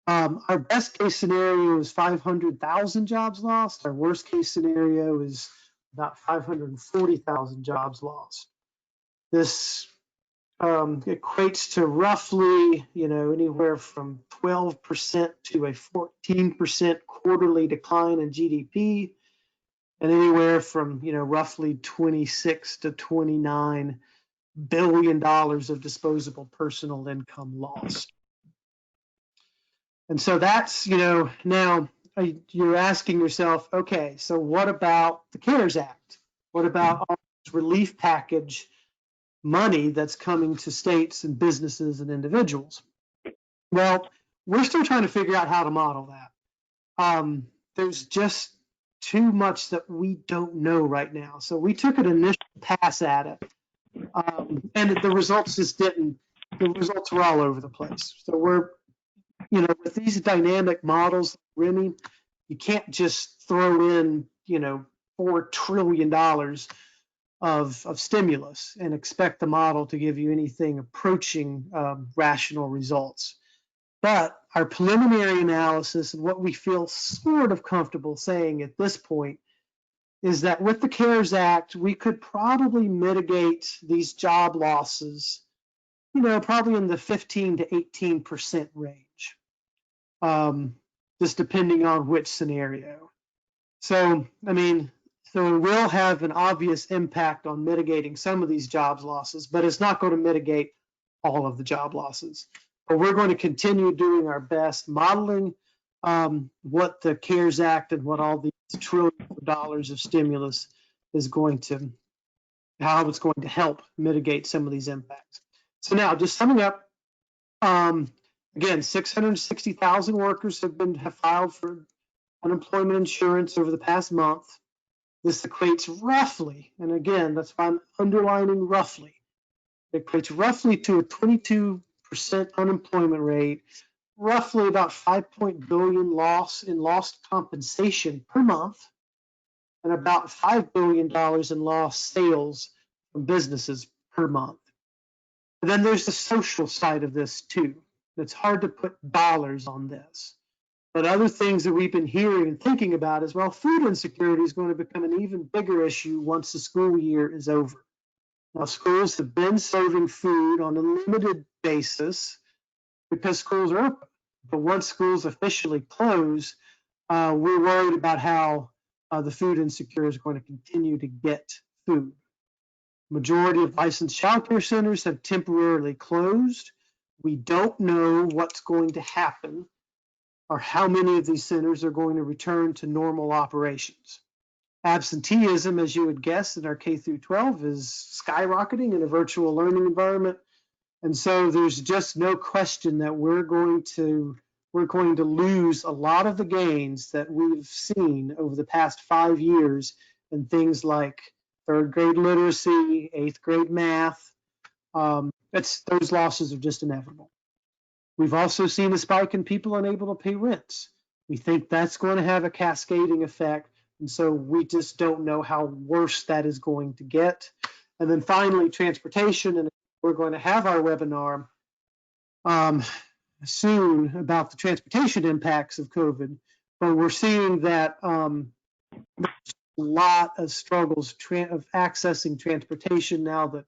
Our best case scenario is 500,000 jobs lost. Our worst case scenario is about 540,000 jobs lost. This equates to roughly, anywhere from 12% to a 14% quarterly decline in GDP, and anywhere from, roughly $26 to $29 billion of disposable personal income lost. And so that's, now you're asking yourself, okay, so what about the CARES Act? What about all this relief package money that's coming to states and businesses and individuals? Well, we're still trying to figure out how to model that. There's just too much that we don't know right now. So we took an initial pass at it, and the results the results were all over the place. So we're, with these dynamic models, Remy, you can't just throw in, $4 trillion of stimulus and expect the model to give you anything approaching rational results. But our preliminary analysis and what we feel sort of comfortable saying at this point is that with the CARES Act, we could probably mitigate these job losses, probably in the 15 to 18% range, just depending on which scenario. So, so it will have an obvious impact on mitigating some of these jobs losses, but it's not going to mitigate all of the job losses. But we're going to continue doing our best modeling what the CARES Act and what all these trillions of dollars of stimulus is going to, how it's going to help mitigate some of these impacts. So now, just summing up, again, 660,000 workers have filed for unemployment insurance over the past month. This equates roughly, and again, that's why I'm underlining roughly, it equates roughly to a 22% unemployment rate, roughly about $5 billion loss in lost compensation per month, and about $5 billion in lost sales from businesses per month. And then there's the social side of this too. It's hard to put dollars on this. But other things that we've been hearing and thinking about is, well, food insecurity is going to become an even bigger issue once the school year is over. Now, schools have been serving food on a limited basis because schools are open. But once schools officially close, we're worried about how the food insecure is going to continue to get food. Majority of licensed childcare centers have temporarily closed. We don't know what's going to happen or how many of these centers are going to return to normal operations. Absenteeism, as you would guess, in our K through 12 is skyrocketing in a virtual learning environment. And so there's just no question that we're going to lose a lot of the gains that we've seen over the past 5 years in things like third grade literacy, 8th grade math. Those losses are just inevitable. We've also seen a spike in people unable to pay rents. We think that's going to have a cascading effect. And so we just don't know how worse that is going to get. And then finally, transportation. And we're going to have our webinar soon about the transportation impacts of COVID. But we're seeing that there's a lot of struggles of accessing transportation now that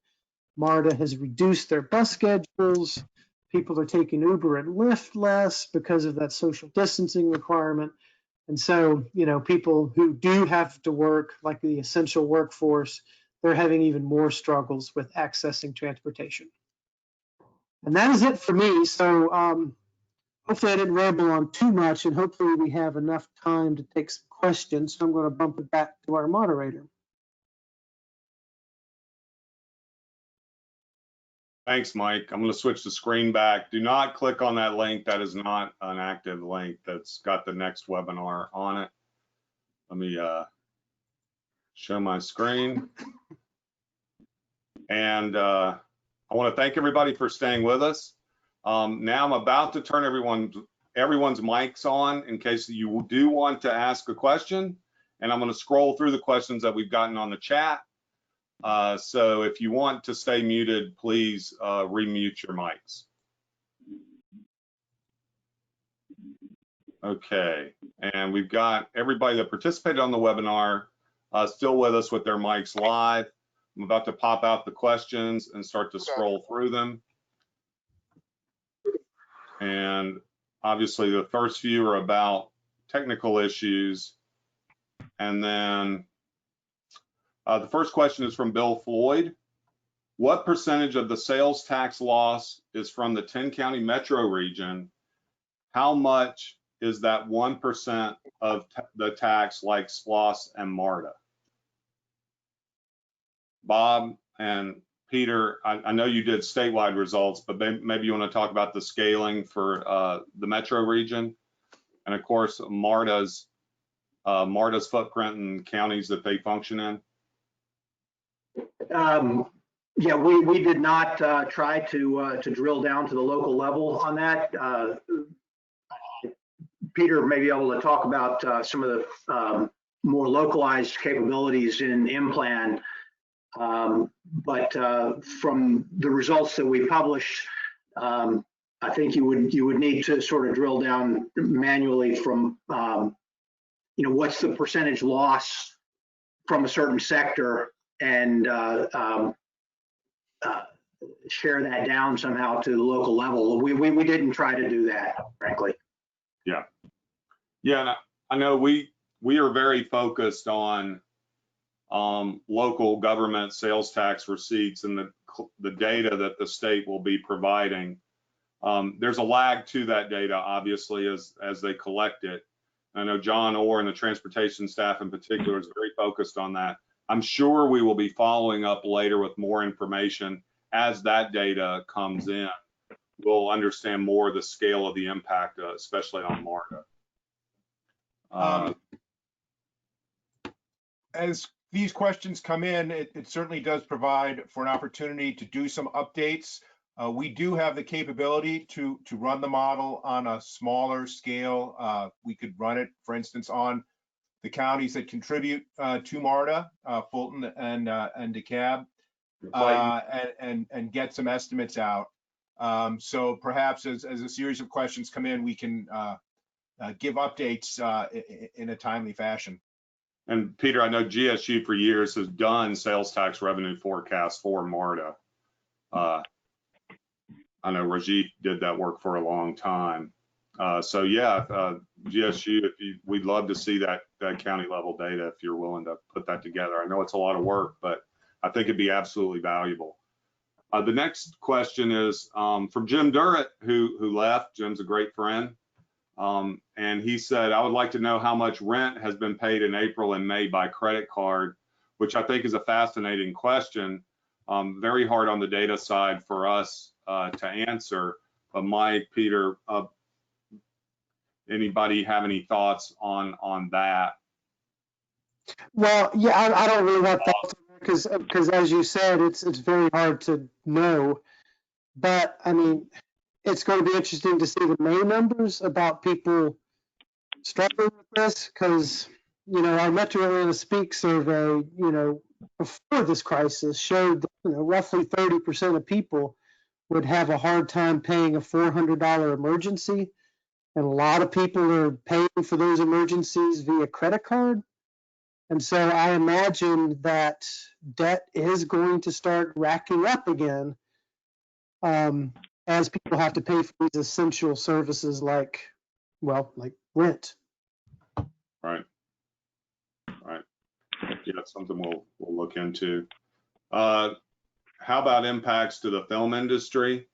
MARTA has reduced their bus schedules. People are taking Uber and Lyft less because of that social distancing requirement. And so, people who do have to work, like the essential workforce, they're having even more struggles with accessing transportation. And that is it for me. So hopefully I didn't ramble on too much, and hopefully we have enough time to take some questions. So I'm going to bump it back to our moderator. Thanks, Mike. I'm going to switch the screen back. Do not click on that link. That is not an active link that's got the next webinar on it. Let me show my screen. And I want to thank everybody for staying with us. Now I'm about to turn everyone's mics on in case you do want to ask a question. And I'm going to scroll through the questions that we've gotten on the chat. So if you want to stay muted, please remute your mics. Okay, and we've got everybody that participated on the webinar still with us with their mics live. I'm about to pop out the questions and start to scroll through them. And obviously the first few are about technical issues. And then the first question is from Bill Floyd. What percentage of the sales tax loss is from the 10-county metro region? How much is that 1% of the tax like SPLOST and MARTA? Bob and Peter, I know you did statewide results, but maybe you want to talk about the scaling for the metro region. And of course, MARTA's footprint and counties that they function in. Yeah, we did not try to drill down to the local level on that. Peter may be able to talk about some of the more localized capabilities in IMPLAN. But from the results that we published, I think you would need to sort of drill down manually from what's the percentage loss from a certain sector and share that down somehow to the local level. We didn't try to do that, frankly. Yeah, and I know we are very focused on local government sales tax receipts and the data that the state will be providing. There's a lag to that data, obviously, as they collect it. I know John Orr and the transportation staff in particular is very focused on that. I'm sure we will be following up later with more information as that data comes in. We'll understand more of the scale of the impact, especially on MARTA. As these questions come in, it certainly does provide for an opportunity to do some updates. We do have the capability to run the model on a smaller scale. We could run it, for instance, on the counties that contribute to MARTA, Fulton and DeKalb, and get some estimates out. So perhaps as a series of questions come in, we can give updates in a timely fashion. And Peter, I know GSU for years has done sales tax revenue forecasts for MARTA. I know Rajiv did that work for a long time. So yeah, GSU, we'd love to see that county level data if you're willing to put that together. I know it's a lot of work, but I think it'd be absolutely valuable. The next question is from Jim Durrett, who left. Jim's a great friend. And he said, I would like to know how much rent has been paid in April and May by credit card, which I think is a fascinating question. Very hard on the data side for us to answer. But Mike, Peter, anybody have any thoughts on that? Well, yeah, I don't really have thoughts because as you said, it's very hard to know. But I mean, it's going to be interesting to see the May numbers about people struggling with this because, our Metro Atlanta Speak survey, before this crisis showed that, roughly 30% of people would have a hard time paying a $400 emergency. And a lot of people are paying for those emergencies via credit card. And so I imagine that debt is going to start racking up again as people have to pay for these essential services like rent. Right. Yeah, that's something we'll look into. How about impacts to the film industry?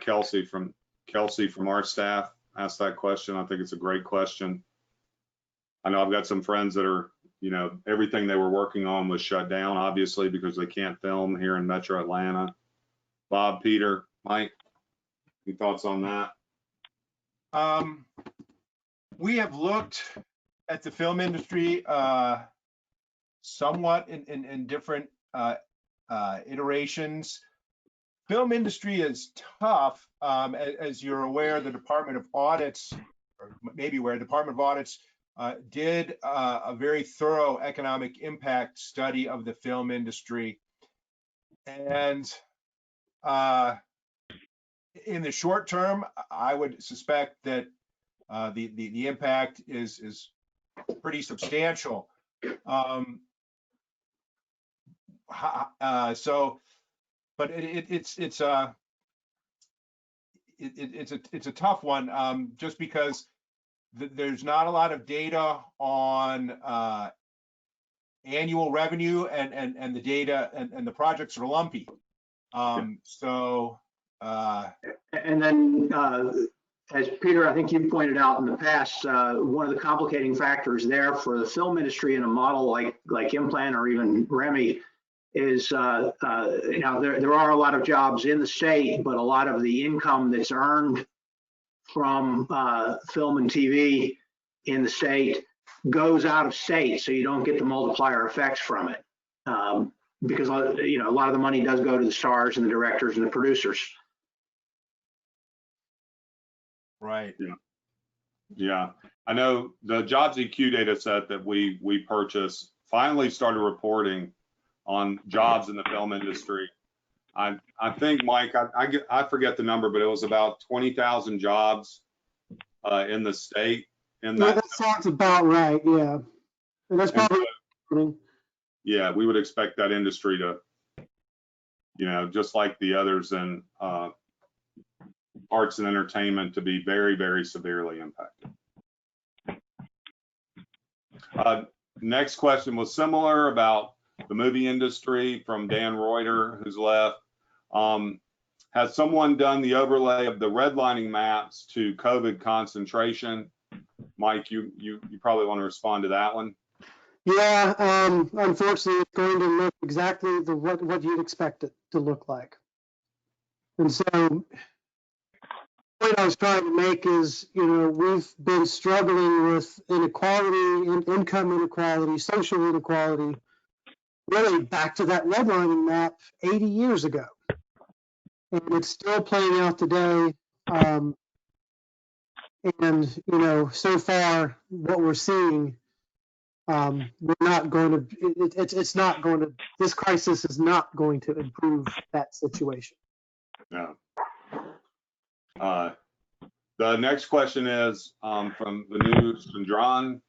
Kelsey from Kelsey from our staff asked that question. I think it's a great question. I know I've got some friends that are, everything they were working on was shut down, obviously, because they can't film here in Metro Atlanta. Bob, Peter, Mike, any thoughts on that? We have looked at the film industry somewhat in different iterations. Film industry is tough. As you're aware, the Department of Audits, or maybe aware, Department of Audits did a very thorough economic impact study of the film industry. And in the short term, I would suspect that the impact is pretty substantial. But it's a tough one, just because there's not a lot of data on annual revenue, and the data and the projects are lumpy. And then, as Peter, I think you pointed out in the past, one of the complicating factors there for the film industry in a model like Implant or even Remy is, there are a lot of jobs in the state, but a lot of the income that's earned from film and TV in the state goes out of state, so you don't get the multiplier effects from it. Because, a lot of the money does go to the stars and the directors and the producers. Right. Yeah. I know the Jobs EQ data set that we purchased finally started reporting on jobs in the film industry. I think, Mike, I forget the number, but it was about 20,000 jobs in the state. That sounds about right. Yeah. And that's probably. Yeah, we would expect that industry to, just like the others in arts and entertainment, to be very, very severely impacted. Next question was similar about the movie industry from Dan Reuter, who's left. Has someone done the overlay of the redlining maps to COVID concentration? Mike, you probably want to respond to that one. Yeah, unfortunately, it's going to look exactly what you'd expect it to look like. And so, the point I was trying to make is, we've been struggling with inequality, income inequality, social inequality, really back to that redlining map 80 years ago. And it's still playing out today. So far, what we're seeing, we're not going to, it's not going to, this crisis is not going to improve that situation. Yeah. The next question is from the news from John.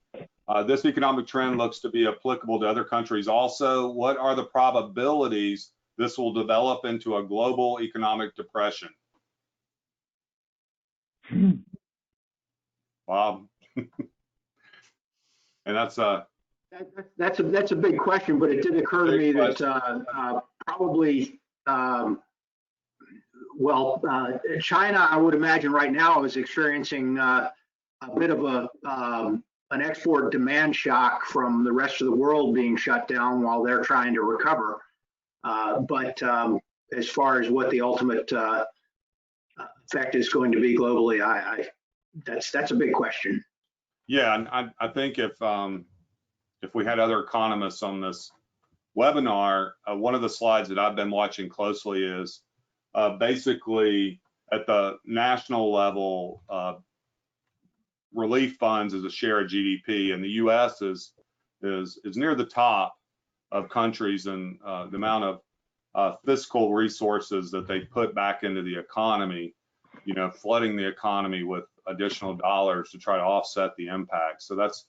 This economic trend looks to be applicable to other countries also. What are the probabilities this will develop into a global economic depression? Bob? And that's a big question, but it did occur to me that probably, China, I would imagine right now, is experiencing a bit of an export demand shock from the rest of the world being shut down while they're trying to recover. But as far as what the ultimate effect is going to be globally, that's a big question. Yeah, and I think if we had other economists on this webinar, one of the slides that I've been watching closely is basically at the national level, relief funds as a share of GDP, and the U.S. is near the top of countries in the amount of fiscal resources that they put back into the economy, flooding the economy with additional dollars to try to offset the impact. So that's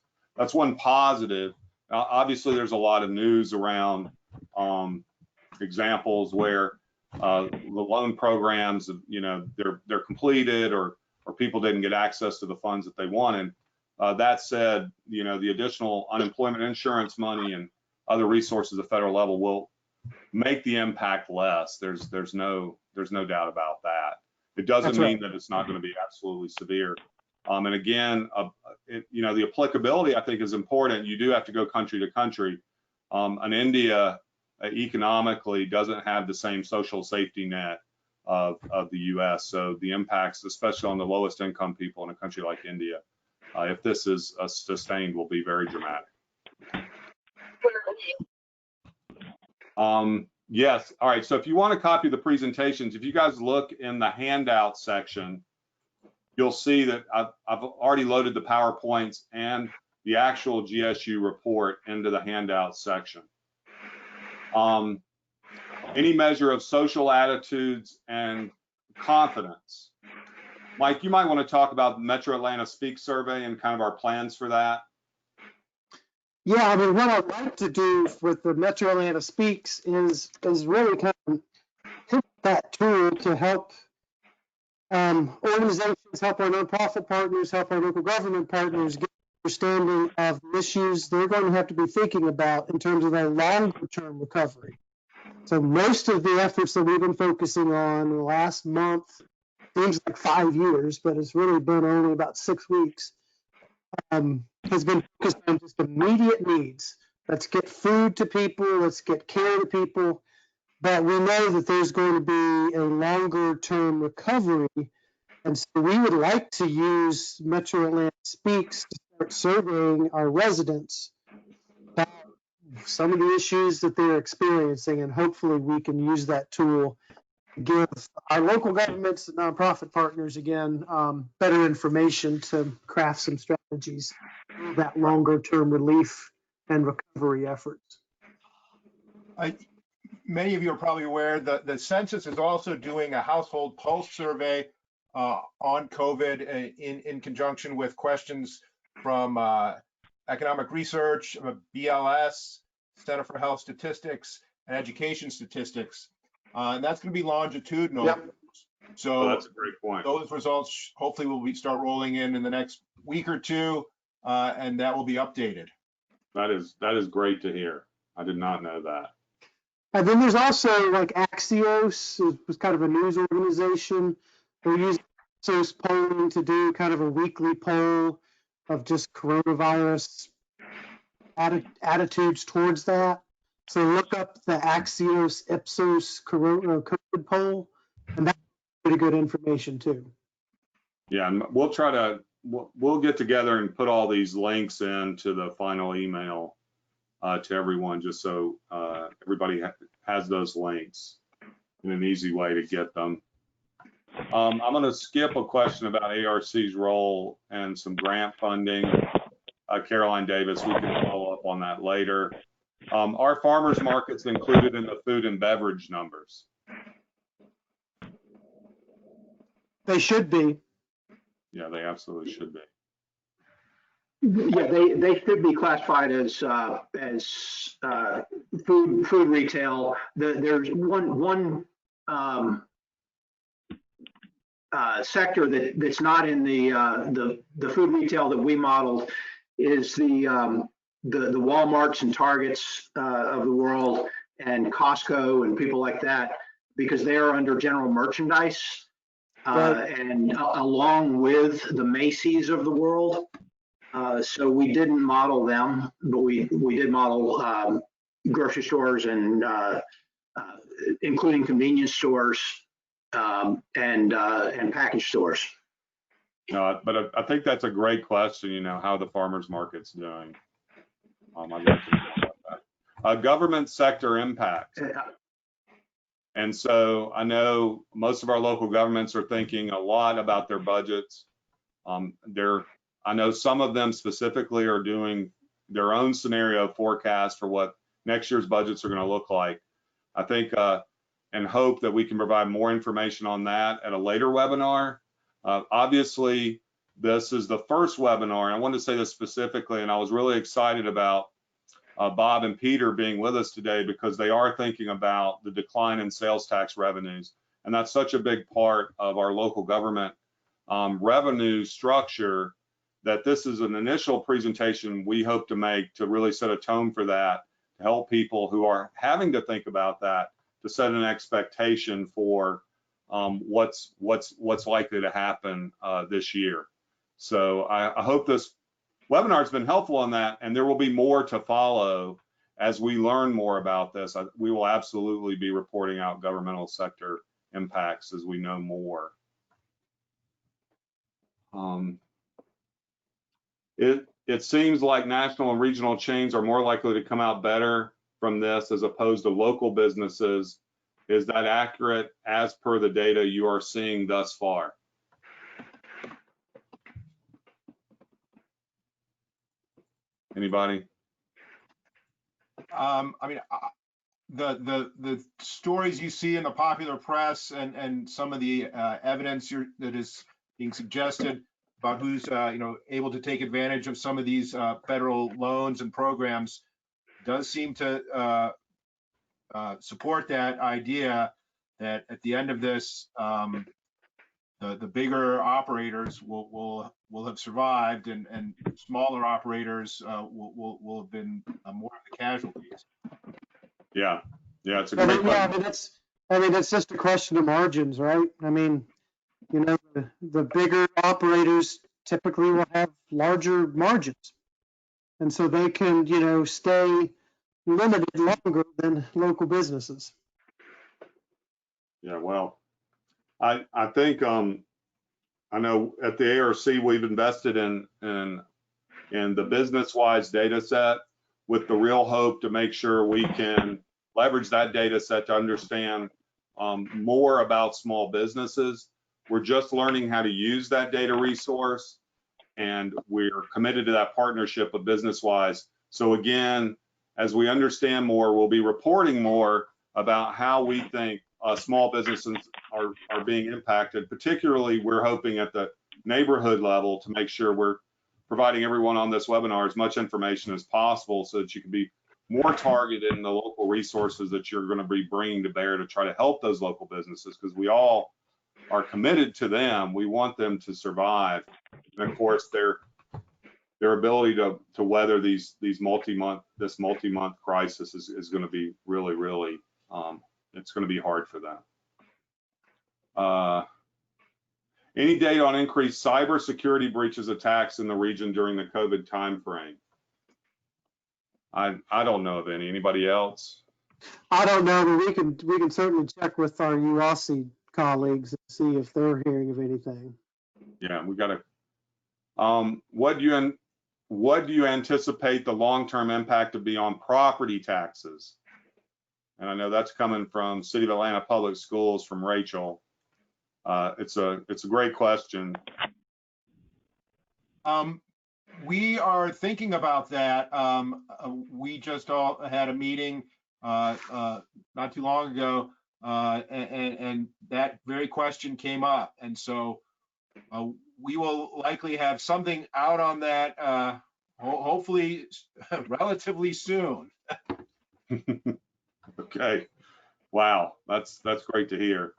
one positive. Obviously, there's a lot of news around examples where the loan programs, they're completed or people didn't get access to the funds that they wanted. That said, the additional unemployment insurance money and other resources at the federal level will make the impact less. There's no doubt about that. It doesn't That's mean right. that it's not going to be absolutely severe. And again, the applicability, I think, is important. You do have to go country to country. And India economically doesn't have the same social safety net of the US. So the impacts, especially on the lowest income people in a country like India, if this is sustained, will be very dramatic. Yes. All right. So if you want to copy the presentations, if you guys look in the handout section, you'll see that I've already loaded the PowerPoints and the actual GSU report into the handout section. Any measure of social attitudes and confidence. Mike, you might want to talk about Metro Atlanta Speak survey and kind of our plans for that. Yeah, I mean, what I'd like to do with the Metro Atlanta Speaks is really kind of hit that tool to help organizations, help our nonprofit partners, help our local government partners get an understanding of the issues they're going to have to be thinking about in terms of their longer-term recovery. So most of the efforts that we've been focusing on in the last month, seems like 5 years, but it's really been only about 6 weeks, has been focused on just immediate needs. Let's get food to people, let's get care to people, but we know that there's going to be a longer term recovery. And so we would like to use Metro Atlanta Speaks to start surveying our residents about some of the issues that they're experiencing, and hopefully we can use that tool to give our local governments and nonprofit partners, again, better information to craft some strategies for that longer term relief and recovery efforts. Many of you are probably aware that the census is also doing a household pulse survey on COVID in conjunction with questions from economic research, BLS, Center for Health Statistics, and Education Statistics. And that's going to be longitudinal. Yep. So that's a great point. Those results hopefully will start rolling in the next week or two, and that will be updated. That is great to hear. I did not know that. And then there's also like Axios, it was kind of a news organization. They're using Axios polling to do kind of a weekly poll of just coronavirus attitudes towards that. So look up the Axios Ipsos COVID poll, and that's pretty good information too. Yeah, and we'll get together and put all these links into the final email to everyone, just so everybody has those links in an easy way to get them. I'm going to skip a question about ARC's role and some grant funding. Caroline Davis, we can follow up on that later. Are farmers markets included in the food and beverage numbers? They should be. Yeah, they absolutely should be. Yeah, they should be classified as food retail. There's one sector that's not in the food retail that we modeled is the Walmarts and Targets of the world and Costco and people like that, because they are under general merchandise and along with the Macy's of the world. So we didn't model them, but we did model grocery stores and including convenience stores and package stores. No, but I think that's a great question. How the farmers market's doing. I'd like to know about that. Government sector impact. And so I know most of our local governments are thinking a lot about their budgets. I know some of them specifically are doing their own scenario forecast for what next year's budgets are going to look like. I think and hope that we can provide more information on that at a later webinar. Obviously, this is the first webinar, and I wanted to say this specifically, and I was really excited about Bob and Peter being with us today because they are thinking about the decline in sales tax revenues. And that's such a big part of our local government revenue structure that this is an initial presentation we hope to make to really set a tone for that, to help people who are having to think about that, to set an expectation for what's likely to happen this year. So I hope this webinar has been helpful on that, and there will be more to follow as we learn more about this. We will absolutely be reporting out governmental sector impacts as we know more. It seems like national and regional chains are more likely to come out better from this as opposed to local businesses. Is that accurate as per the data you are seeing thus far? Anybody? I mean, the stories you see in the popular press and some of the evidence that is being suggested about who's able to take advantage of some of these federal loans and programs does seem to support that idea that at the end of this, the bigger operators will have survived, and smaller operators will have been more of the casualties. Yeah, it's a great question. I mean, that's just a question of margins, right? I mean, the bigger operators typically will have larger margins, and so they can, stay limited longer than local businesses. Yeah, well, I think I know at the ARC we've invested in the business-wise data set with the real hope to make sure we can leverage that data set to understand more about small businesses. We're just learning how to use that data resource, and we're committed to that partnership of business-wise. So again, as we understand more, we'll be reporting more about how we think small businesses are being impacted. Particularly, we're hoping at the neighborhood level to make sure we're providing everyone on this webinar as much information as possible so that you can be more targeted in the local resources that you're going to be bringing to bear to try to help those local businesses, because we all are committed to them. We want them to survive. And of course, their ability to weather this multi-month crisis is going to be really it's going to be hard for them. Any data on increased cybersecurity breaches attacks in the region during the COVID timeframe? I don't know of any. Anybody else? I don't know, but we can certainly check with our UASI colleagues and see if they're hearing of anything. Yeah, we got to. What do you anticipate the long-term impact to be on property taxes? And I know that's coming from City of Atlanta Public Schools from Rachel. It's a great question. We are thinking about that. We just all had a meeting not too long ago, and that very question came up. And so we will likely have something out on that, hopefully relatively soon. Okay. Wow, that's great to hear.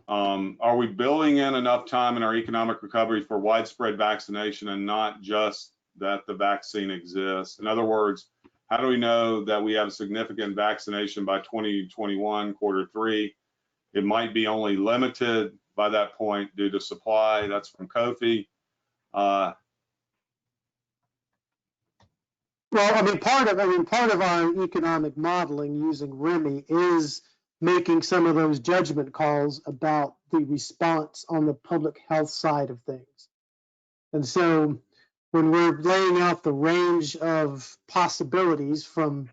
Are we building in enough time in our economic recovery for widespread vaccination and not just that the vaccine exists? In other words, how do we know that we have a significant vaccination by 2021 Q3? It might be only limited by that point due to supply. That's from Kofi. Well, I mean, part of our economic modeling using REMI is making some of those judgment calls about the response on the public health side of things. And so when we're laying out the range of possibilities from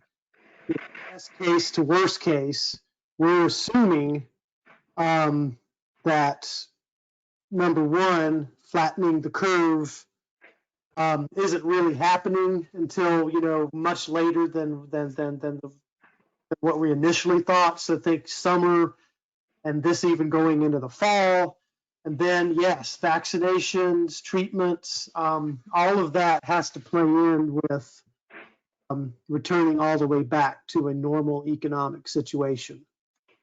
best case to worst case, we're assuming that, number one, flattening the curve isn't really happening until much later than what we initially thought. So I think summer, and this even going into the fall. And then yes, vaccinations, treatments, all of that has to play in with returning all the way back to a normal economic situation,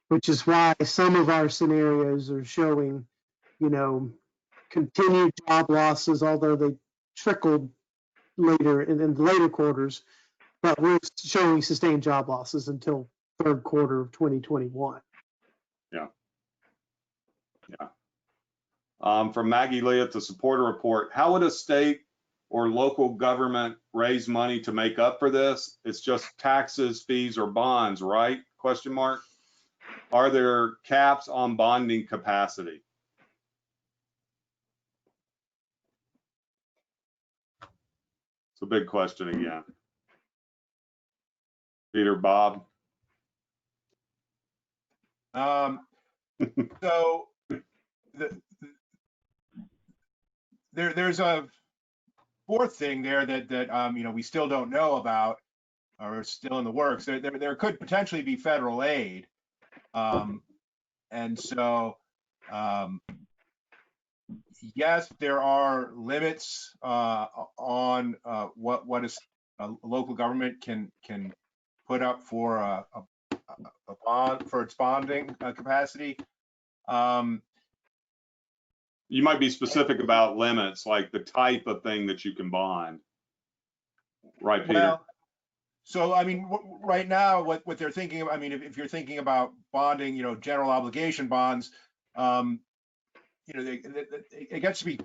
which is why some of our scenarios are showing, continued job losses, although they trickled later in the later quarters, but we're showing sustained job losses until Q3 of 2021. From Maggie Leah to support a report, how would a state or local government raise money to make up for this? It's just taxes, fees, or bonds, right? Question mark. Are there caps on bonding capacity? It's a big question again. Peter, Bob. So there's a fourth thing there that you know, we still don't know about, or still in the works. There could potentially be federal aid, and so yes, there are limits on what a local government can put up for a bond, for its bonding capacity. You might be specific about limits, like the type of thing that you can bond. Right, Peter? Well, so I mean, right now, what they're thinking of, I mean, if you're thinking about bonding, you know, general obligation bonds, you know, it gets to be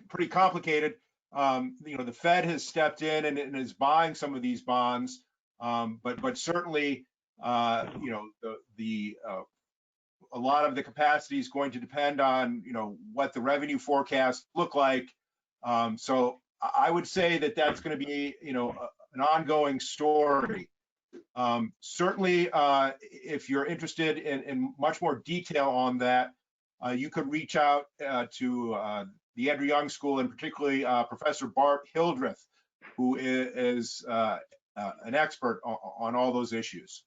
pretty complicated. You know, the Fed has stepped in and is buying some of these bonds, but certainly, you know, a lot of the capacity is going to depend on, you know, what the revenue forecasts look like. So I would say that that's going to be, you know, an ongoing story. Certainly, if you're interested in much more detail on that, you could reach out to the Edgar Young School, and particularly Professor Bart Hildreth, who is an expert on all those issues.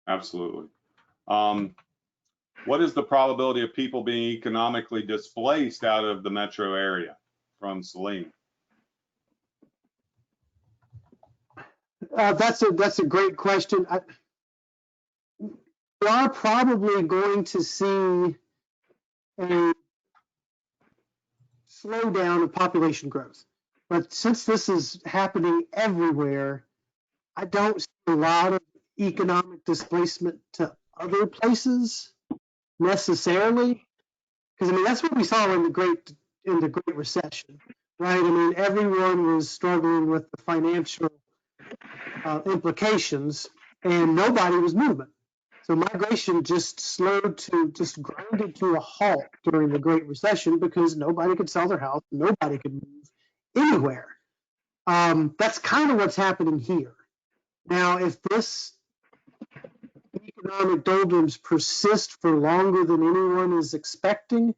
Absolutely. What is the probability of people being economically displaced out of the metro area? From Celine. That's a great question. We are probably going to see a slowdown of population growth, but since this is happening everywhere, I don't see a lot of economic displacement to other places necessarily, because I mean that's what we saw in the Great Recession, right? I mean everyone was struggling with the financial implications, and nobody was moving. So migration just grounded to a halt during the Great Recession because nobody could sell their house, nobody could move anywhere. That's kind of what's happening here. Now, if this economic doldrums persist for longer than anyone is expecting,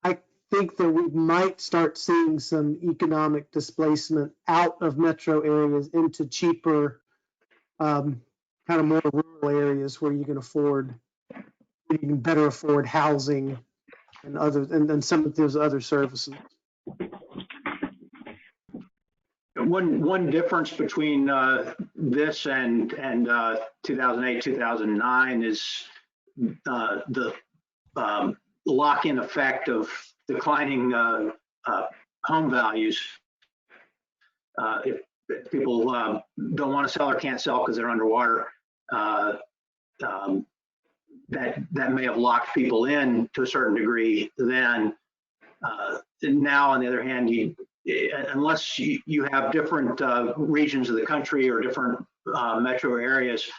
I think that we might start seeing some economic displacement out of metro areas into cheaper, kind of more rural areas where you can better afford housing and some of those other services. One difference between this and 2008, 2009 is the lock-in effect of declining home values. If people don't want to sell or can't sell because they're underwater, that may have locked people in to a certain degree. Then now, on the other hand, unless you have different regions of the country or different metro areas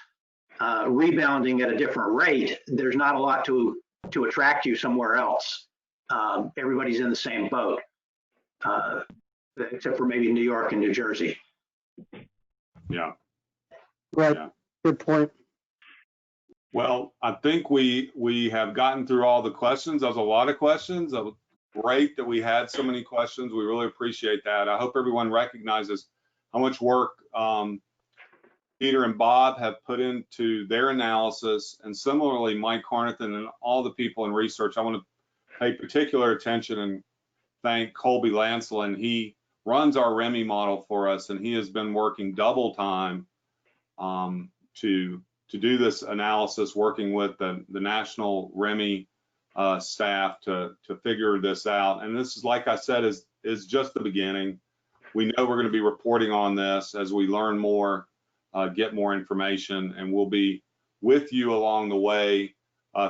rebounding at a different rate, there's not a lot to attract you somewhere else. Everybody's in the same boat, except for maybe New York and New Jersey. Yeah. Right. Yeah. Good point. Well, I think we have gotten through all the questions. That was a lot of questions. Great that we had so many questions. We really appreciate that. I hope everyone recognizes how much work Peter and Bob have put into their analysis, and similarly Mike Carnathan and all the people in research. I want to pay particular attention and thank Colby Lancelin. He runs our REMI model for us, and he has been working double time to do this analysis, working with the national REMI staff to figure this out. And this is, like I said, is just the beginning. We know we're going to be reporting on this as we learn more, get more information, and we'll be with you along the way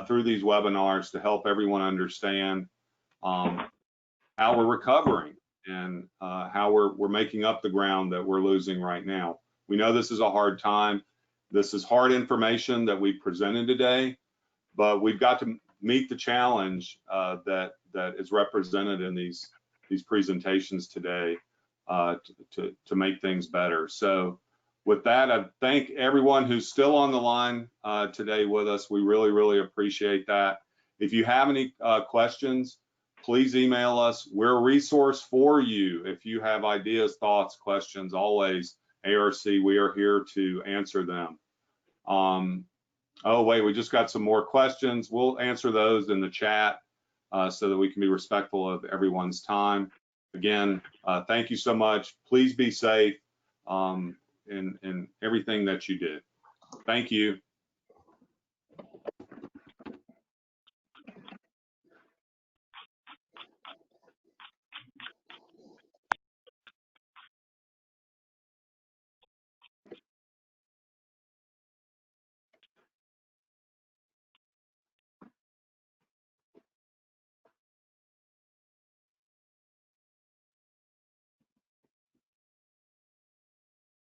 through these webinars to help everyone understand how we're recovering and how we're making up the ground that we're losing right now. We know this is a hard time. This is hard information that we presented today, but we've got to meet the challenge that is represented in these presentations today to make things better. So with that, I thank everyone who's still on the line today with us. We really appreciate that. If you have any questions, please email us. We're a resource for you. If you have ideas, thoughts, questions, always, ARC, we are here to answer them. Oh, wait, we just got some more questions. We'll answer those in the chat so that we can be respectful of everyone's time. Again, thank you so much. Please be safe in everything that you do. Thank you.